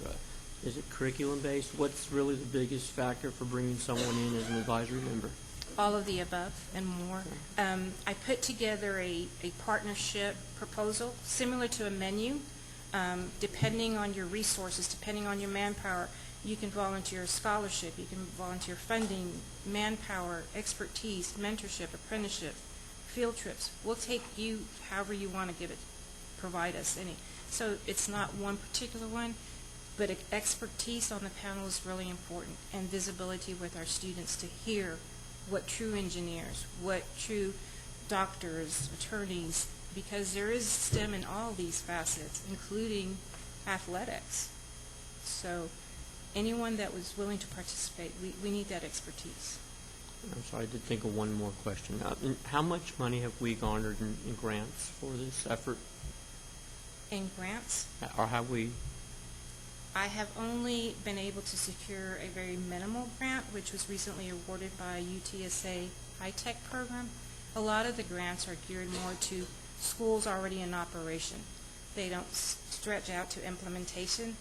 [SPEAKER 6] is it curriculum-based? What's really the biggest factor for bringing someone in as an advisory member?
[SPEAKER 14] All of the above and more. I put together a partnership proposal similar to a menu. Depending on your resources, depending on your manpower, you can volunteer scholarship, you can volunteer funding, manpower, expertise, mentorship, apprenticeship, field trips. We'll take you however you want to give it, provide us any. So it's not one particular one, but expertise on the panel is really important, and visibility with our students to hear what true engineers, what true doctors, attorneys, because there is STEM in all these facets, including athletics. So anyone that was willing to participate, we need that expertise.
[SPEAKER 6] I'm sorry, I did think of one more question. How much money have we garnered in grants for this effort?
[SPEAKER 14] In grants?
[SPEAKER 6] Or have we?
[SPEAKER 14] I have only been able to secure a very minimal grant, which was recently awarded by UTSA high-tech program. A lot of the grants are geared more to schools already in operation. They don't stretch out to implementation.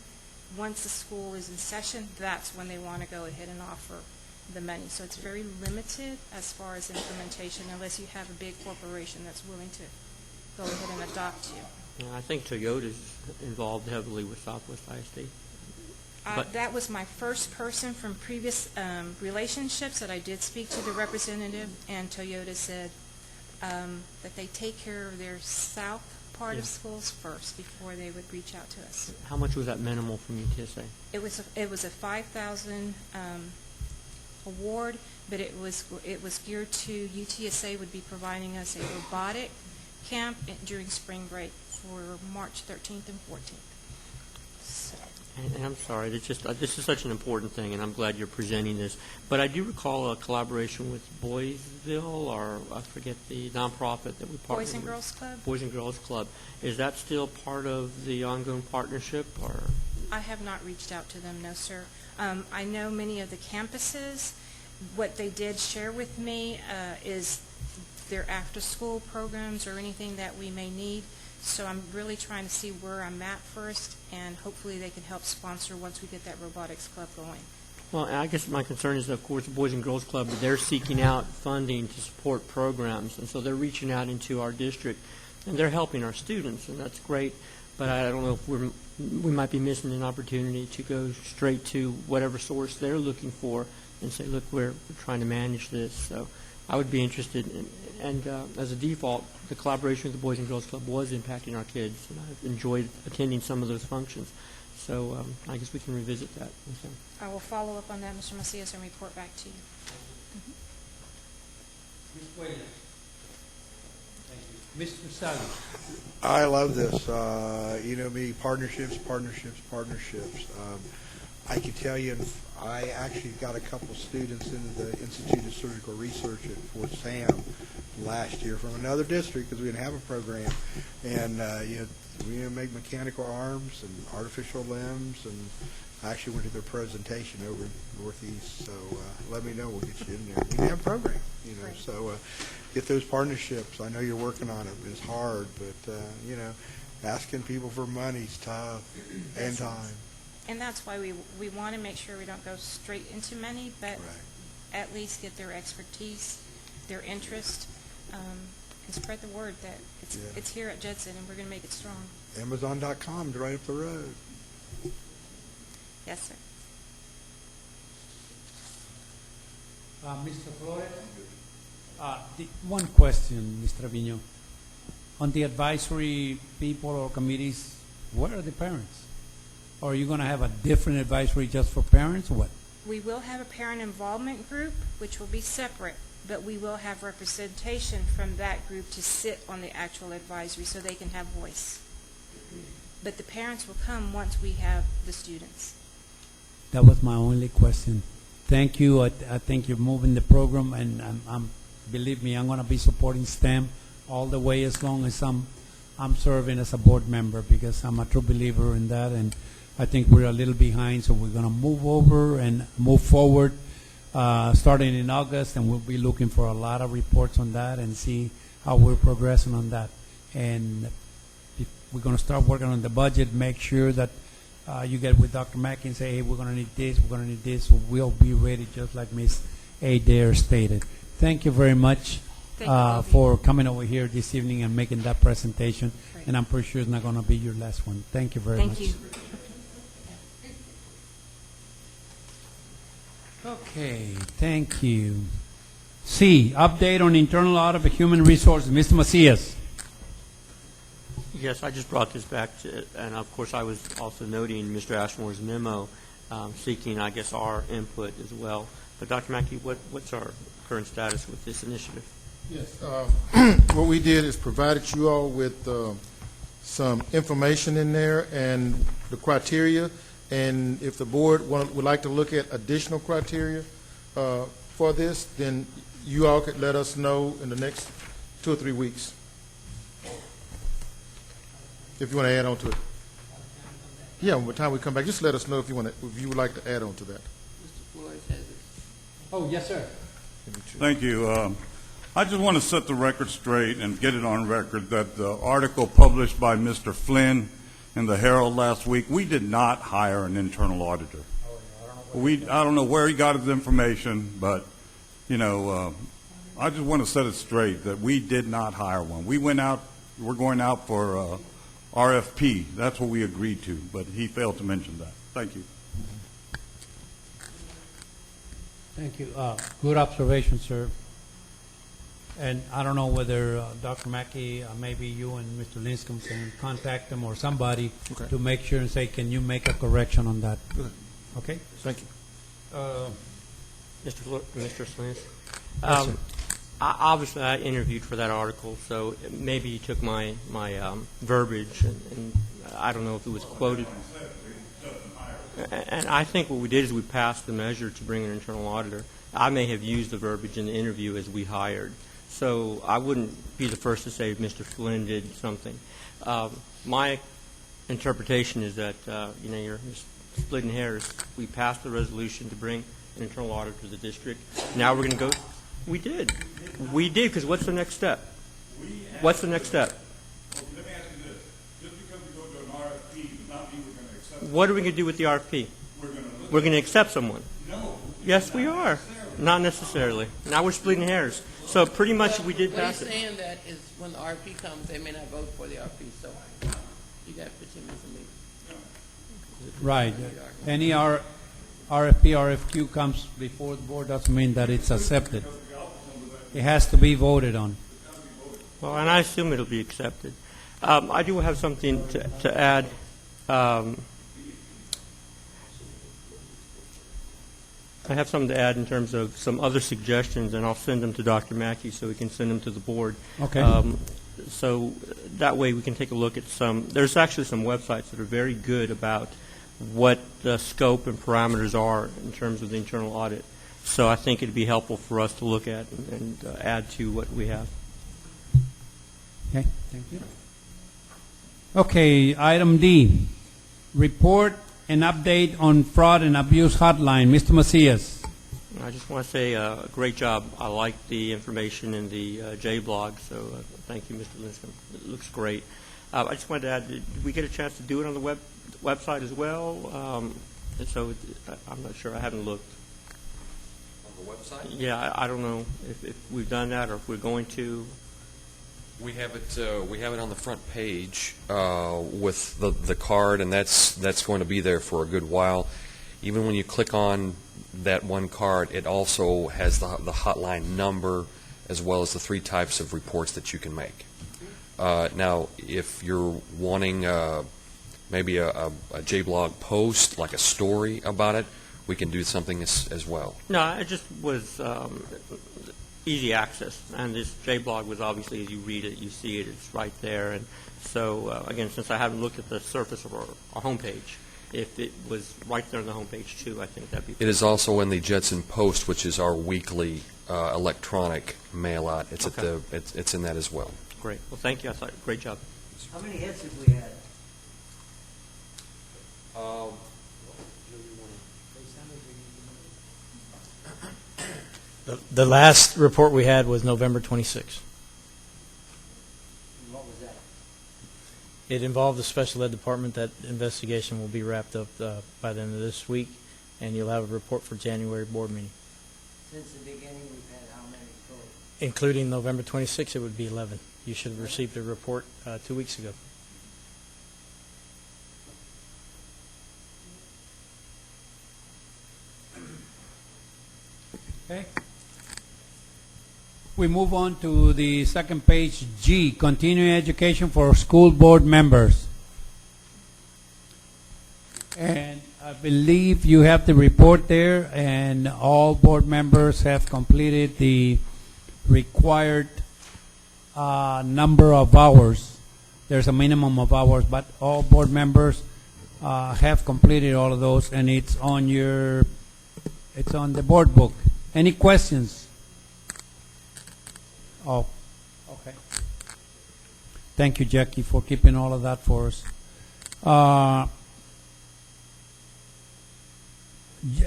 [SPEAKER 14] Once the school is in session, that's when they want to go ahead and offer the money. So it's very limited as far as implementation, unless you have a big corporation that's willing to go ahead and adopt you.
[SPEAKER 6] I think Toyota's involved heavily with Southwest ISD.
[SPEAKER 14] That was my first person from previous relationships that I did speak to the representative, and Toyota said that they take care of their south part of schools first before they would reach out to us.
[SPEAKER 6] How much was that minimal from UTSA?
[SPEAKER 14] It was a $5,000 award, but it was geared to UTSA would be providing us a robotic camp during spring break for March 13th and 14th. So.
[SPEAKER 6] And I'm sorry, this is such an important thing, and I'm glad you're presenting this. But I do recall a collaboration with Boysville, or I forget the nonprofit that we partnered with.
[SPEAKER 14] Boys and Girls Club?
[SPEAKER 6] Boys and Girls Club. Is that still part of the ongoing partnership, or?
[SPEAKER 14] I have not reached out to them, no, sir. I know many of the campuses. What they did share with me is their after-school programs or anything that we may need. So I'm really trying to see where I'm at first, and hopefully they can help sponsor once we get that robotics club going.
[SPEAKER 6] Well, I guess my concern is, of course, the Boys and Girls Club, they're seeking out funding to support programs, and so they're reaching out into our district, and they're helping our students, and that's great. But I don't know if we might be missing an opportunity to go straight to whatever source they're looking for and say, look, we're trying to manage this. So I would be interested and as a default, the collaboration with the Boys and Girls Club was impacting our kids, and I've enjoyed attending some of those functions. So I guess we can revisit that. Okay.
[SPEAKER 14] I will follow up on that, Mr. Macias, and report back to you.
[SPEAKER 1] Ms. Williams. Thank you. Mr. Sally.
[SPEAKER 2] I love this. You know me, partnerships. I can tell you, I actually got a couple students into the Institute of Surgical Research at Fort Sam last year from another district because we didn't have a program. And we make mechanical arms and artificial limbs, and I actually went to their presentation over in Northeast. So let me know, we'll get you in there. We have a program,
[SPEAKER 14] Right.
[SPEAKER 2] So get those partnerships. I know you're working on it. It's hard, but asking people for money is tough and time.
[SPEAKER 14] And that's why we want to make sure we don't go straight into money, but at least get their expertise, their interest, and spread the word that it's here at Judson, and we're going to make it strong.
[SPEAKER 2] Amazon.com is right up the road.
[SPEAKER 14] Yes, sir.
[SPEAKER 1] Mr. Flores, one question, Mr. Trevino. On the advisory people or committees, what are the parents? Or are you going to have a different advisory just for parents, or what?
[SPEAKER 14] We will have a parent involvement group, which will be separate, but we will have representation from that group to sit on the actual advisory so they can have voice. But the parents will come once we have the students.
[SPEAKER 1] That was my only question. Thank you. I think you're moving the program, and believe me, I'm going to be supporting STEM all the way as long as I'm I'm serving as a board member because I'm a true believer in that, and I think we're a little behind, so we're going to move over and move forward starting in August, and we'll be looking for a lot of reports on that and see how we're progressing on that. And if we're going to start working on the budget, make sure that you get with Dr. Mackey and say, hey, we're going to need this, we're going to need this, so we'll be ready just like Ms. Adair stated. Thank you very much for coming over here this evening and making that presentation.
[SPEAKER 4] Great.
[SPEAKER 1] And I'm pretty sure it's not going to be your last one. Thank you very much.
[SPEAKER 4] Thank you.
[SPEAKER 1] Okay, thank you. C, update on internal audit of human resources. Mr. Macias.
[SPEAKER 6] Yes, I just brought this back, and of course I was also noting Mr. Ashmore's memo, seeking, I guess, our input as well. But Dr. Mackey, what's our current status with this initiative?
[SPEAKER 5] Yes. What we did is provided you all with some information in there and the criteria. And if the board would like to look at additional criteria for this, then you all could let us know in the next 2 or 3 weeks. If you want to add on to it. Yeah, by the time we come back, just let us know if you would like to add on to that.
[SPEAKER 1] Oh, yes, sir.
[SPEAKER 3] Thank you. I just want to set the record straight and get it on record that the article published by Mr. Flynn in the Herald last week, we did not hire an internal auditor. I don't know where he got his information, but, I just want to set it straight that we did not hire one. We're going out for RFP. That's what we agreed to, but he failed to mention that. Thank you.
[SPEAKER 1] Thank you. Good observation, sir. And I don't know whether Dr. Mackey, maybe you and Mr. Linscomb can contact them or somebody to make sure and say, can you make a correction on that?
[SPEAKER 5] Good.
[SPEAKER 1] Okay?
[SPEAKER 5] Thank you.
[SPEAKER 6] Mr. Slins?
[SPEAKER 1] Yes, sir.
[SPEAKER 6] Obviously, I interviewed for that article, so maybe you took my verbiage, and I don't know if it was quoted. And I think what we did is we passed the measure to bring an internal auditor. I may have used the verbiage in the interview as we hired. So I wouldn't be the first to say Mr. Flynn did something. My interpretation is that, you're splitting hairs. We passed the resolution to bring an internal auditor to the district. Now we're going to go. We did. We did, because what's the next step? What's the next step?
[SPEAKER 3] Let me ask you this. Just because we go to an RFP does not mean we're going to accept it.
[SPEAKER 6] What are we going to do with the RFP? We're going to accept someone.
[SPEAKER 3] No.
[SPEAKER 6] Yes, we are. Not necessarily. Now we're splitting hairs. So pretty much we did pass it.
[SPEAKER 10] What he's saying that is when the RFP comes, they may not vote for the RFP, so you got 15 minutes to leave.
[SPEAKER 1] Right. Any RFP, RFQ comes before the board doesn't mean that it's accepted. It has to be voted on.
[SPEAKER 6] Well, and I assume it'll be accepted. I do have something to add. I have something to add in terms of some other suggestions, and I'll send them to Dr. Mackey so we can send them to the board.
[SPEAKER 1] Okay.
[SPEAKER 6] So that way we can take a look at some. There's actually some websites that are very good about what the scope and parameters are in terms of the internal audit. So I think it'd be helpful for us to look at and add to what we have.
[SPEAKER 1] Okay, thank you. Okay, item D, report and update on fraud and abuse hotline. Mr. Macias.
[SPEAKER 6] I just want to say great job. I like the information in the J-blog, so thank you, Mr. Linscomb. It looks great. I just wanted to add, did we get a chance to do it on the website as well? So I'm not sure. I haven't looked.
[SPEAKER 7] On the website?
[SPEAKER 6] Yeah, I don't know if we've done that or if we're going to.
[SPEAKER 7] We have it on the front page with the card, and that's going to be there for a good while. Even when you click on that one card, it also has the hotline number as well as the 3 types of reports that you can make. Now, if you're wanting maybe a J-blog post, like a story about it, we can do something as well.
[SPEAKER 6] No, it just was easy access, and this J-blog was obviously, as you read it, you see it, it's right there. And so, again, since I haven't looked at the surface of our homepage, if it was right there on the homepage too, I think that'd be.
[SPEAKER 7] It is also in the Jetson Post, which is our weekly electronic mail out. It's
[SPEAKER 6] Okay.
[SPEAKER 7] it's in that as well.
[SPEAKER 6] Great. Well, thank you. I thought great job.
[SPEAKER 15] How many hits have we had?
[SPEAKER 16] The last report we had was November 26.
[SPEAKER 15] What was that?
[SPEAKER 16] It involved the special ed department. That investigation will be wrapped up by the end of this week, and you'll have a report for January board meeting.
[SPEAKER 15] Since the beginning, we've had how many total?
[SPEAKER 16] Including November 26, it would be 11. You should have received a report 2 weeks ago.
[SPEAKER 1] Okay. We move on to the second page, G, continuing education for school board members. And I believe you have the report there, and all board members have completed the required number of hours. There's a minimum of hours, but all board members have completed all of those, and it's on the board book. Any questions? Oh, okay. Thank you, Jackie, for keeping all of that for us.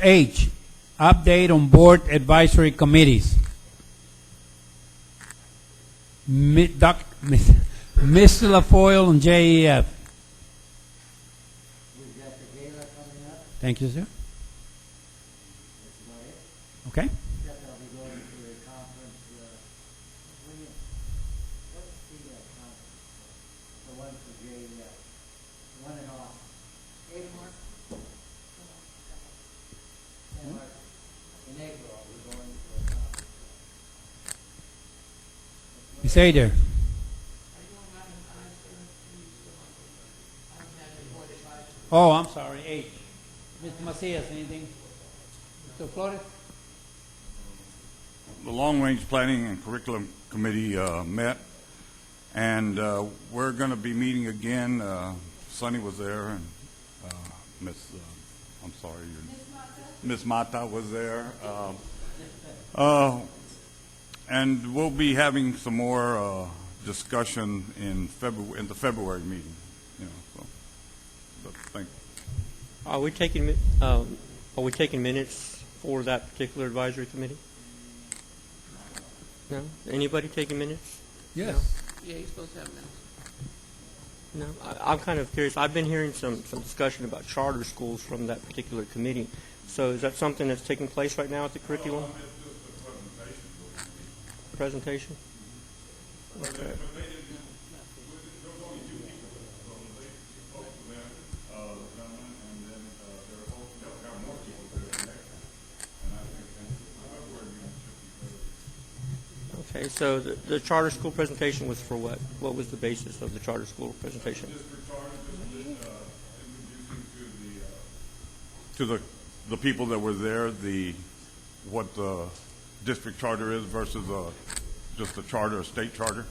[SPEAKER 1] H, update on board advisory committees. Mr. LaFoyle and JEF.
[SPEAKER 15] We've got the gala coming up.
[SPEAKER 1] Thank you, sir.
[SPEAKER 15] That's about it.
[SPEAKER 1] Okay.
[SPEAKER 15] Except I'll be going to a conference, what's the conference? The one for JEF, the one in Austin. Mark? In April, I'll be going to a conference.
[SPEAKER 1] Miss Ada. Oh, I'm sorry. H. Mr. Macias, anything? Mr. Flores?
[SPEAKER 3] The Long-Range Planning and Curriculum Committee met, and we're going to be meeting again. Sonny was there, and Miss Mata was there. And we'll be having some more discussion in the February meeting. But thank you.
[SPEAKER 6] Are we taking minutes for that particular advisory committee? No? Anybody taking minutes?
[SPEAKER 1] Yes.
[SPEAKER 10] Yeah, you're supposed to have minutes.
[SPEAKER 6] No? I'm kind of curious. I've been hearing some discussion about charter schools from that particular committee. So is that something that's taking place right now at the curriculum? Presentation? Okay. Okay, so the charter school presentation was for what? What was the basis of the charter school presentation?
[SPEAKER 3] To the people that were there, what the district charter is versus just a charter, a state charter,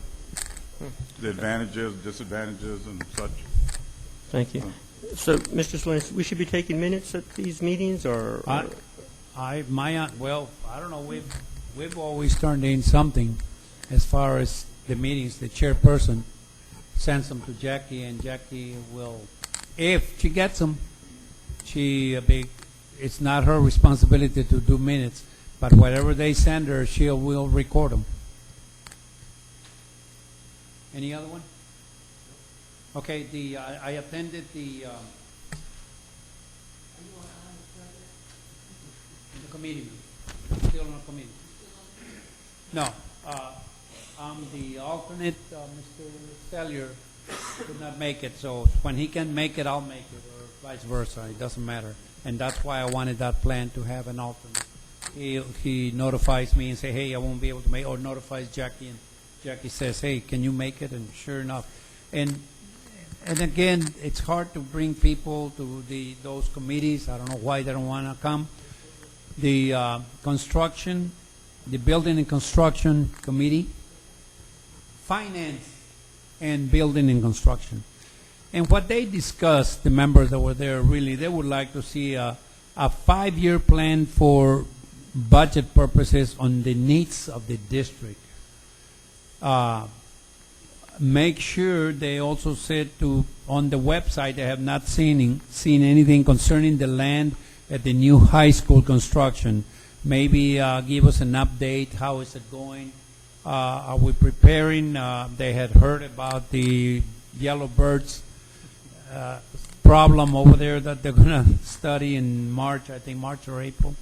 [SPEAKER 3] the advantages, disadvantages, and such.
[SPEAKER 6] Thank you. So, Mr. Salinas, we should be taking minutes at these meetings, or?
[SPEAKER 1] Well, I don't know. We've always turned in something as far as the meetings. The chairperson sends them to Jackie, and Jackie will, if she gets them, it's not her responsibility to do minutes, but whatever they send her, will record them. Any other one? Okay, I attended the committee. Still on the committee. No, I'm the alternate. Mr. Sellier could not make it, so when he can make it, I'll make it, or vice versa. It doesn't matter, and that's why I wanted that plan to have an alternate. He notifies me and say, hey, I won't be able to make, or notifies Jackie, and Jackie says, hey, can you make it? And sure enough, and again, it's hard to bring people to those committees. I don't know why they don't want to come. The construction. The Building and Construction Committee, Finance and Building and Construction. And what they discussed, the members that were there, really, they would like to see a 5-year plan for budget purposes on the needs of the district. make sure they also said to on the website they have not seen anything concerning the land at the new high school construction. Maybe give us an update. How is it going? Are we preparing? They had heard about the yellow birds problem over there that they're going to study in March, I think March or April.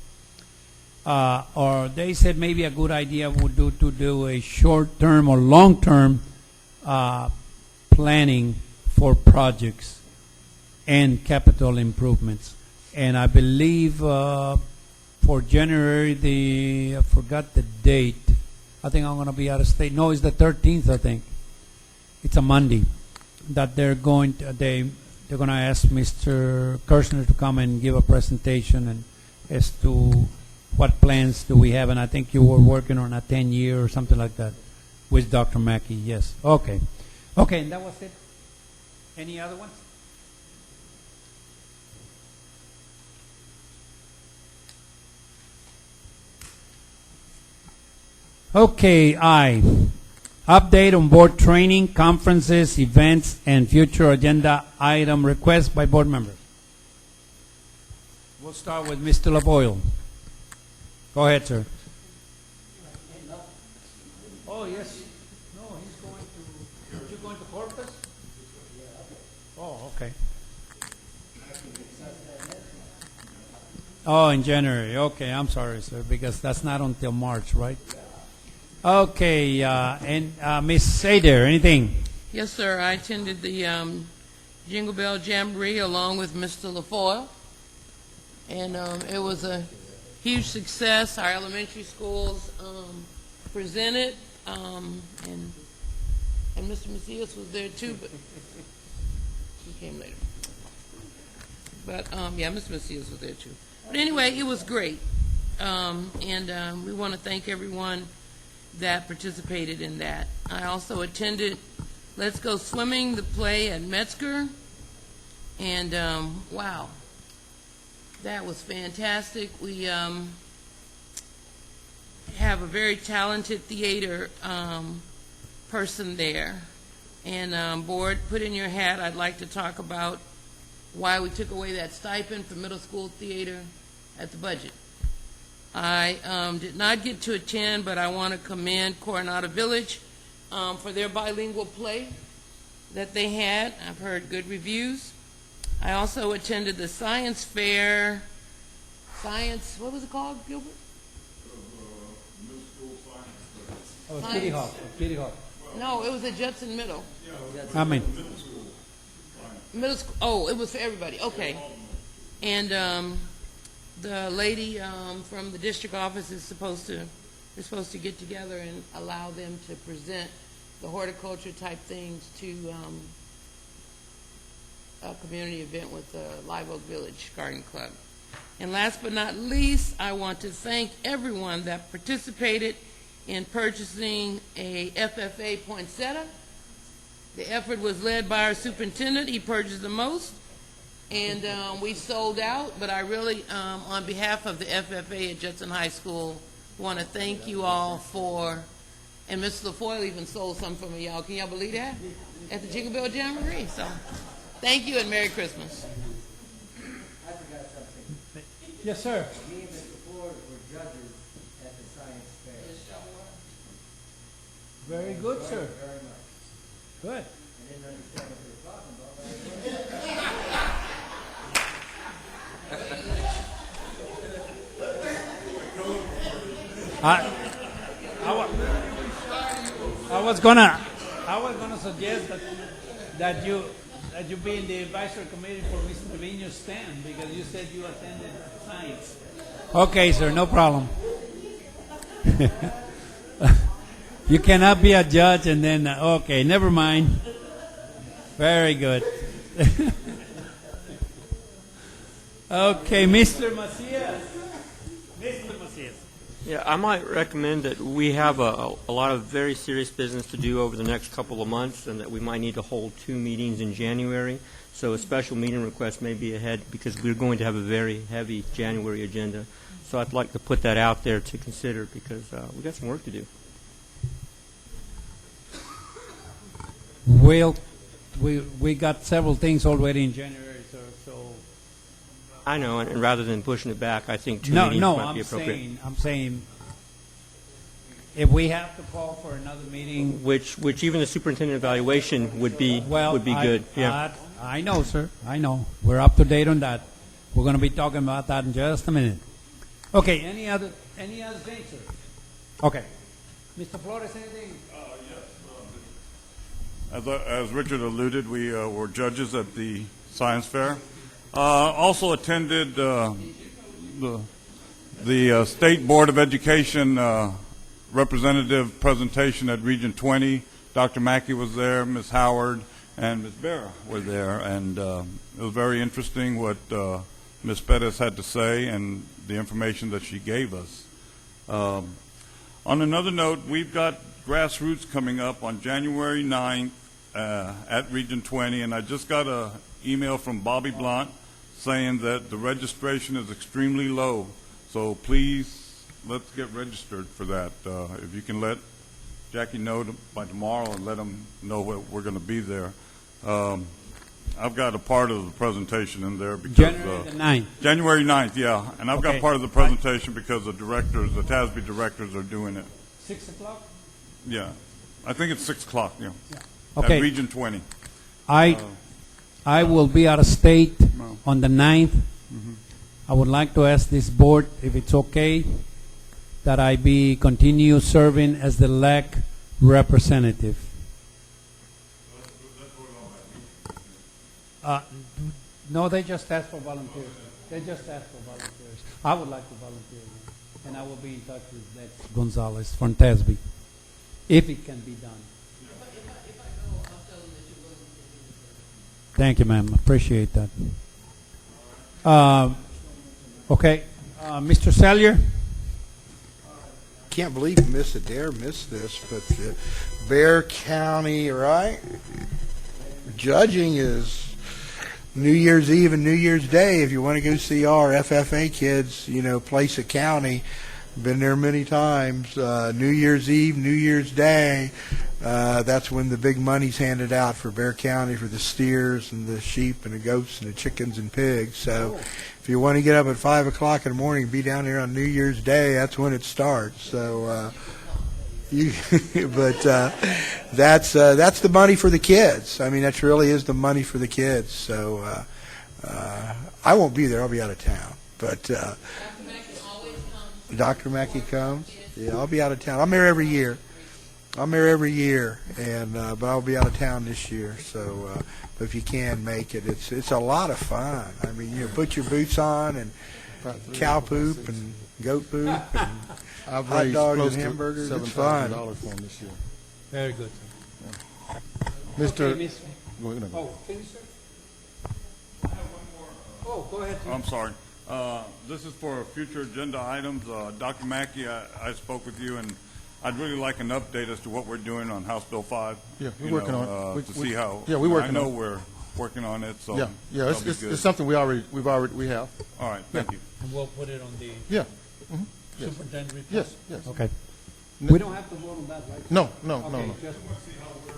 [SPEAKER 1] Or they said maybe a good idea would do to do a short-term or long-term planning for projects and capital improvements. And I believe for January, I forgot the date. I think I'm going to be out of state. No, it's the 13th, I think. It's a Monday. That they're going to ask Mr. Kirshner to come and give a presentation and as to what plans do we have. And I think you were working on a 10-year or something like that with Dr. Mackey. Yes. Okay. Okay, and that was it. Any other ones? Okay, update on board training, conferences, events, and future agenda item requests by board members. We'll start with Mr. LaVoyle. Go ahead, sir. Oh, yes. No, he's going to, are you going to Corpus? Oh, okay. Oh, in January. Okay, I'm sorry, sir, because that's not until March, right? Okay, and Ms. Sader, anything?
[SPEAKER 10] Yes, sir. I attended the Jingle Bell Jamboree along with Mr. LaFoyle, and it was a huge success. Our elementary schools presented, and Mr. Macias was there too, but he came later. But yeah, Mr. Macias was there too. But anyway, it was great, and we want to thank everyone that participated in that. I also attended Let's Go Swimming, the play at Metzger, and wow, that was fantastic. We have a very talented theater person there, and board, put in your hat, I'd like to talk about why we took away that stipend for middle school theater at the budget. I did not get to attend, but I want to commend Coronado Village for their bilingual play that they had. I've heard good reviews. I also attended the science fair. What was it called, Gilbert?
[SPEAKER 3] Middle school science.
[SPEAKER 1] Oh, Kitty Hawk. Kitty Hawk.
[SPEAKER 10] No, it was at Judson Middle.
[SPEAKER 1] I mean,
[SPEAKER 10] Middle school. Oh, it was for everybody. Okay. And the lady from the district office is supposed to get together and allow them to present the horticulture type things to a community event with the Live Oak Village Garden Club. And last but not least, I want to thank everyone that participated in purchasing a FFA poinsettia. The effort was led by our superintendent. He purchased the most, and we sold out. But I really, on behalf of the FFA at Judson High School, want to thank you all for, and Mr. LaFoyle even sold some for me, y'all. Can y'all believe that? At the Jingle Bell Jamboree. So thank you and Merry Christmas.
[SPEAKER 15] I forgot something.
[SPEAKER 1] yes, sir.
[SPEAKER 15] Me and Mr. Ford were judges at the science fair.
[SPEAKER 1] Very good, sir.
[SPEAKER 15] Very much.
[SPEAKER 1] Good.
[SPEAKER 15] I didn't understand what they were talking about, but
[SPEAKER 1] I was gonna suggest that you be in the advisory committee for Mr. Trevino's stand because you said you attended science. Okay, sir, no problem. You cannot be a judge and then okay, never mind. Very good. Okay, Mr. Macias. Mr. Macias.
[SPEAKER 6] Yeah, I might recommend that we have a lot of very serious business to do over the next couple of months, and that we might need to hold 2 meetings in January. So a special meeting request may be ahead because we're going to have a very heavy January agenda. So I'd like to put that out there to consider because we've got some work to do.
[SPEAKER 1] we got several things already in January, sir, so.
[SPEAKER 6] I know, and rather than pushing it back, I think two
[SPEAKER 1] No,
[SPEAKER 6] meetings
[SPEAKER 1] no,
[SPEAKER 6] might be appropriate.
[SPEAKER 1] I'm saying, if we have to call for another meeting.
[SPEAKER 6] Which even the superintendent evaluation would be good. Yeah.
[SPEAKER 1] I know, sir, I know. We're up to date on that. We're going to be talking about that in just a minute. Okay, any other things, sir? Okay. Mr. Flores, anything?
[SPEAKER 3] As Richard alluded, we were judges at the science fair. Also attended the State Board of Education representative presentation at Region 20. Dr. Mackey was there, Ms. Howard, and Ms. Berra were there. And it was very interesting what Ms. Pettis had to say and the information that she gave us. On another note, we've got grassroots coming up on January 9th at Region 20, and I just got an email from Bobby Blunt saying that the registration is extremely low. So please, let's get registered for that. If you can let Jackie know by tomorrow and let them know we're going to be there. I've got a part of the presentation in there because
[SPEAKER 1] January the 9th.
[SPEAKER 3] January 9th, yeah. And I've got part of the presentation because the directors, the TASB directors are doing it.
[SPEAKER 1] 6 o'clock?
[SPEAKER 3] Yeah. I think it's 6 o'clock, yeah.
[SPEAKER 1] Okay.
[SPEAKER 3] At Region 20.
[SPEAKER 1] I will be out of state on the 9th. I would like to ask this board if it's okay that I continue serving as the LEC representative. No, they just asked for volunteers. They just asked for volunteers. I would like to volunteer, and I will be in touch with Lex Gonzalez from TASB, if it can be done. Thank you, ma'am. Appreciate that. Okay, Mr. Salyer.
[SPEAKER 2] Can't believe you missed this, but Bexar County, right? Judging is New Year's Eve and New Year's Day. If you want to go see our FFA kids, place a county. Been there many times. New Year's Eve, New Year's Day. That's when the big money's handed out for Bexar County for the steers and the sheep and the goats and the chickens and pigs. So if you want to get up at 5 o'clock in the morning and be down there on New Year's Day, that's when it starts. So, that's the money for the kids. I mean, that really is the money for the kids. So I won't be there. I'll be out of town. But Dr. Mackey comes. Yeah, I'll be out of town. I'm there every year. And but I'll be out of town this year. So, but if you can make it, it's a lot of fun. I mean, put your boots on and cow poop and goat poop and hot dogs and hamburgers. It's fun.
[SPEAKER 5] $7,000 for them this year.
[SPEAKER 1] Very good.
[SPEAKER 5] Mr.
[SPEAKER 1] Okay, finish, sir? Oh, go ahead.
[SPEAKER 3] I'm sorry. This is for future agenda items. Dr. Mackey, I spoke with you, and I'd really like an update as to what we're doing on House Bill 5.
[SPEAKER 5] Yeah, we're working on it.
[SPEAKER 3] To see how.
[SPEAKER 5] Yeah, we're working on it.
[SPEAKER 3] I know we're working on it, so
[SPEAKER 5] yeah, it's something we have.
[SPEAKER 3] All right, thank you.
[SPEAKER 1] And we'll put it on the superintendent report.
[SPEAKER 5] Yes.
[SPEAKER 1] Okay. We don't have to vote on that, right?
[SPEAKER 5] No.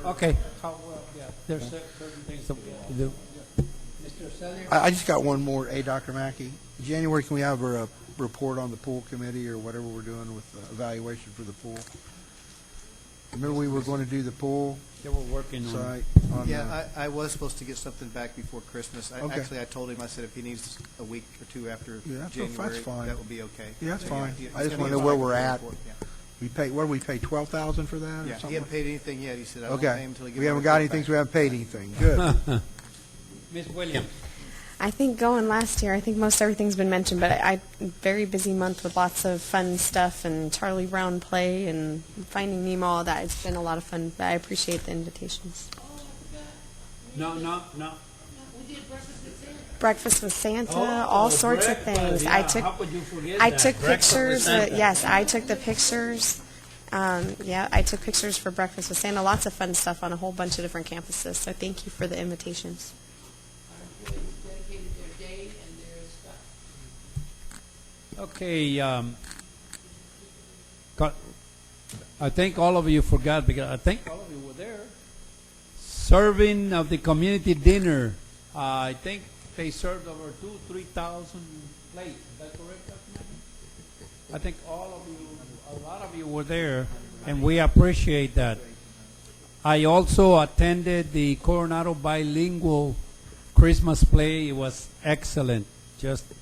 [SPEAKER 1] Okay. There's certain things that we have to do. Mr. Sellier?
[SPEAKER 2] I just got one more. Hey, Dr. Mackey, January, can we have a report on the pool committee or whatever we're doing with evaluation for the pool? Remember we were going to do the pool?
[SPEAKER 1] Yeah, we're working
[SPEAKER 2] site
[SPEAKER 1] on
[SPEAKER 8] I was supposed to get something back before Christmas.
[SPEAKER 2] Okay.
[SPEAKER 8] I told him, I said if he needs a week or two after
[SPEAKER 2] January,
[SPEAKER 8] that's
[SPEAKER 2] fine.
[SPEAKER 8] that will be okay.
[SPEAKER 2] Yeah, that's fine.
[SPEAKER 8] Yeah,
[SPEAKER 2] I just want to know where we're at.
[SPEAKER 8] Yeah.
[SPEAKER 2] We pay. What do we pay? $12,000 for that?
[SPEAKER 8] Yeah,
[SPEAKER 2] or
[SPEAKER 8] he
[SPEAKER 2] something?
[SPEAKER 8] hasn't paid anything yet. He said I won't pay
[SPEAKER 2] Okay.
[SPEAKER 8] him until he gives
[SPEAKER 2] We haven't
[SPEAKER 8] my
[SPEAKER 2] got
[SPEAKER 8] report
[SPEAKER 2] anything,
[SPEAKER 8] back.
[SPEAKER 2] so we haven't paid anything. Good.
[SPEAKER 1] Ms. Williams.
[SPEAKER 4] I think going last year, I think most everything's been mentioned, but I very busy month with lots of fun stuff and Charlie Brown play and Finding Nemo, all that. It's been a lot of fun, but I appreciate the invitations.
[SPEAKER 1] No.
[SPEAKER 10] We did breakfast with Santa.
[SPEAKER 4] Breakfast with Santa,
[SPEAKER 1] Oh,
[SPEAKER 4] all sorts of
[SPEAKER 1] breakfast,
[SPEAKER 4] things.
[SPEAKER 1] yeah. How could you forget
[SPEAKER 4] I
[SPEAKER 1] that?
[SPEAKER 4] took
[SPEAKER 1] Breakfast with
[SPEAKER 4] pictures.
[SPEAKER 1] Santa.
[SPEAKER 4] Yes, I took the pictures. I took pictures for Breakfast with Santa. Lots of fun stuff on a whole bunch of different campuses. So thank you for the invitations.
[SPEAKER 10] Our employees dedicated their day and their stuff.
[SPEAKER 1] Okay. I think all of you forgot because I think all of you were there. serving of the community dinner. I think they served over 3,000 plates. Is that correct, Dr. Maggie? I think all of you, a lot of you were there, and we appreciate that. I also attended the Coronado Bilingual Christmas play. It was excellent.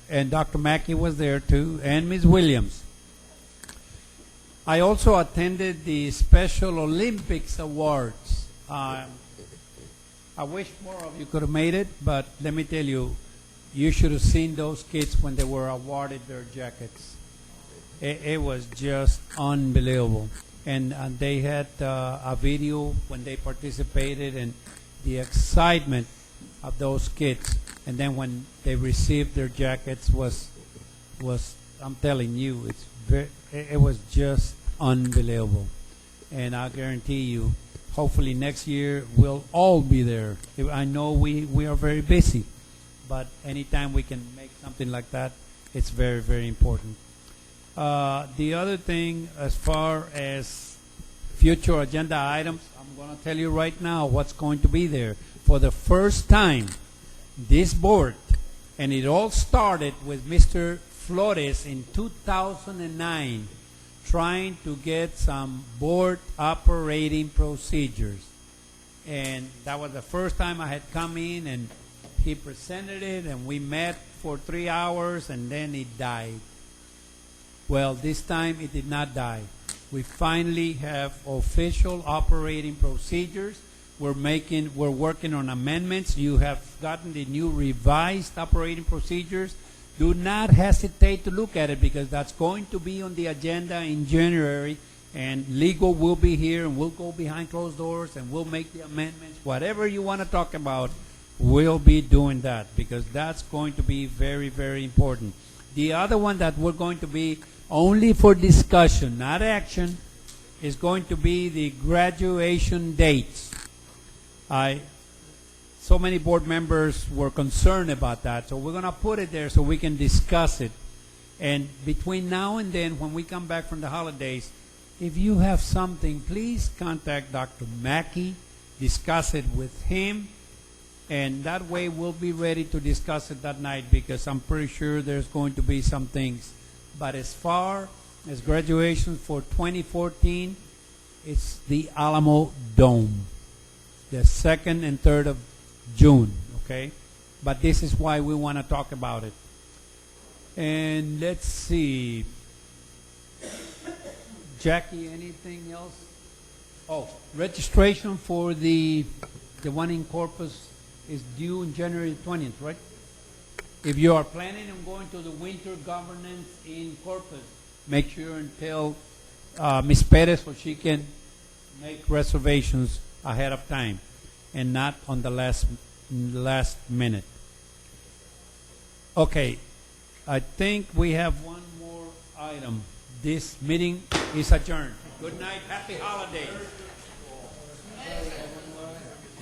[SPEAKER 1] And Dr. Mackey was there too, and Ms. Williams. I also attended the Special Olympics Awards. I wish more of you could have made it, but let me tell you, you should have seen those kids when they were awarded their jackets. It was just unbelievable. And they had a video when they participated, and the excitement of those kids. And then when they received their jackets was I'm telling you, it was just unbelievable. And I guarantee you, hopefully next year we'll all be there. I know we are very busy, but anytime we can make something like that, it's very, very important. The other thing, as far as future agenda items, I'm going to tell you right now what's going to be there. For the first time, this board, and it all started with Mr. Flores in 2009, trying to get some board operating procedures. And that was the first time I had come in, and he presented it, and we met for 3 hours, and then it died. Well, this time it did not die. We finally have official operating procedures. We're working on amendments. You have gotten the new revised operating procedures. Do not hesitate to look at it, because that's going to be on the agenda in January, and legal will be here, and we'll go behind closed doors, and we'll make the amendments. Whatever you want to talk about, we'll be doing that, because that's going to be very, very important. The other one that we're going to be only for discussion, not action, is going to be the graduation dates. So many board members were concerned about that, so we're going to put it there so we can discuss it. And between now and then, when we come back from the holidays, if you have something, please contact Dr. Mackey, discuss it with him, and that way we'll be ready to discuss it that night, because I'm pretty sure there's going to be some things. But as far as graduation for 2014, it's the Alamo Dome, the 2nd and 3rd of June, okay? But this is why we want to talk about it. And let's see. Jackie, anything else? Oh, registration for the one in Corpus is due in January 20th, right? If you are planning on going to the winter governance in Corpus, make sure and tell Ms. Perez so she can make reservations ahead of time and not on the last minute. Okay, I think we have one more item. This meeting is adjourned. Good night. Happy holidays.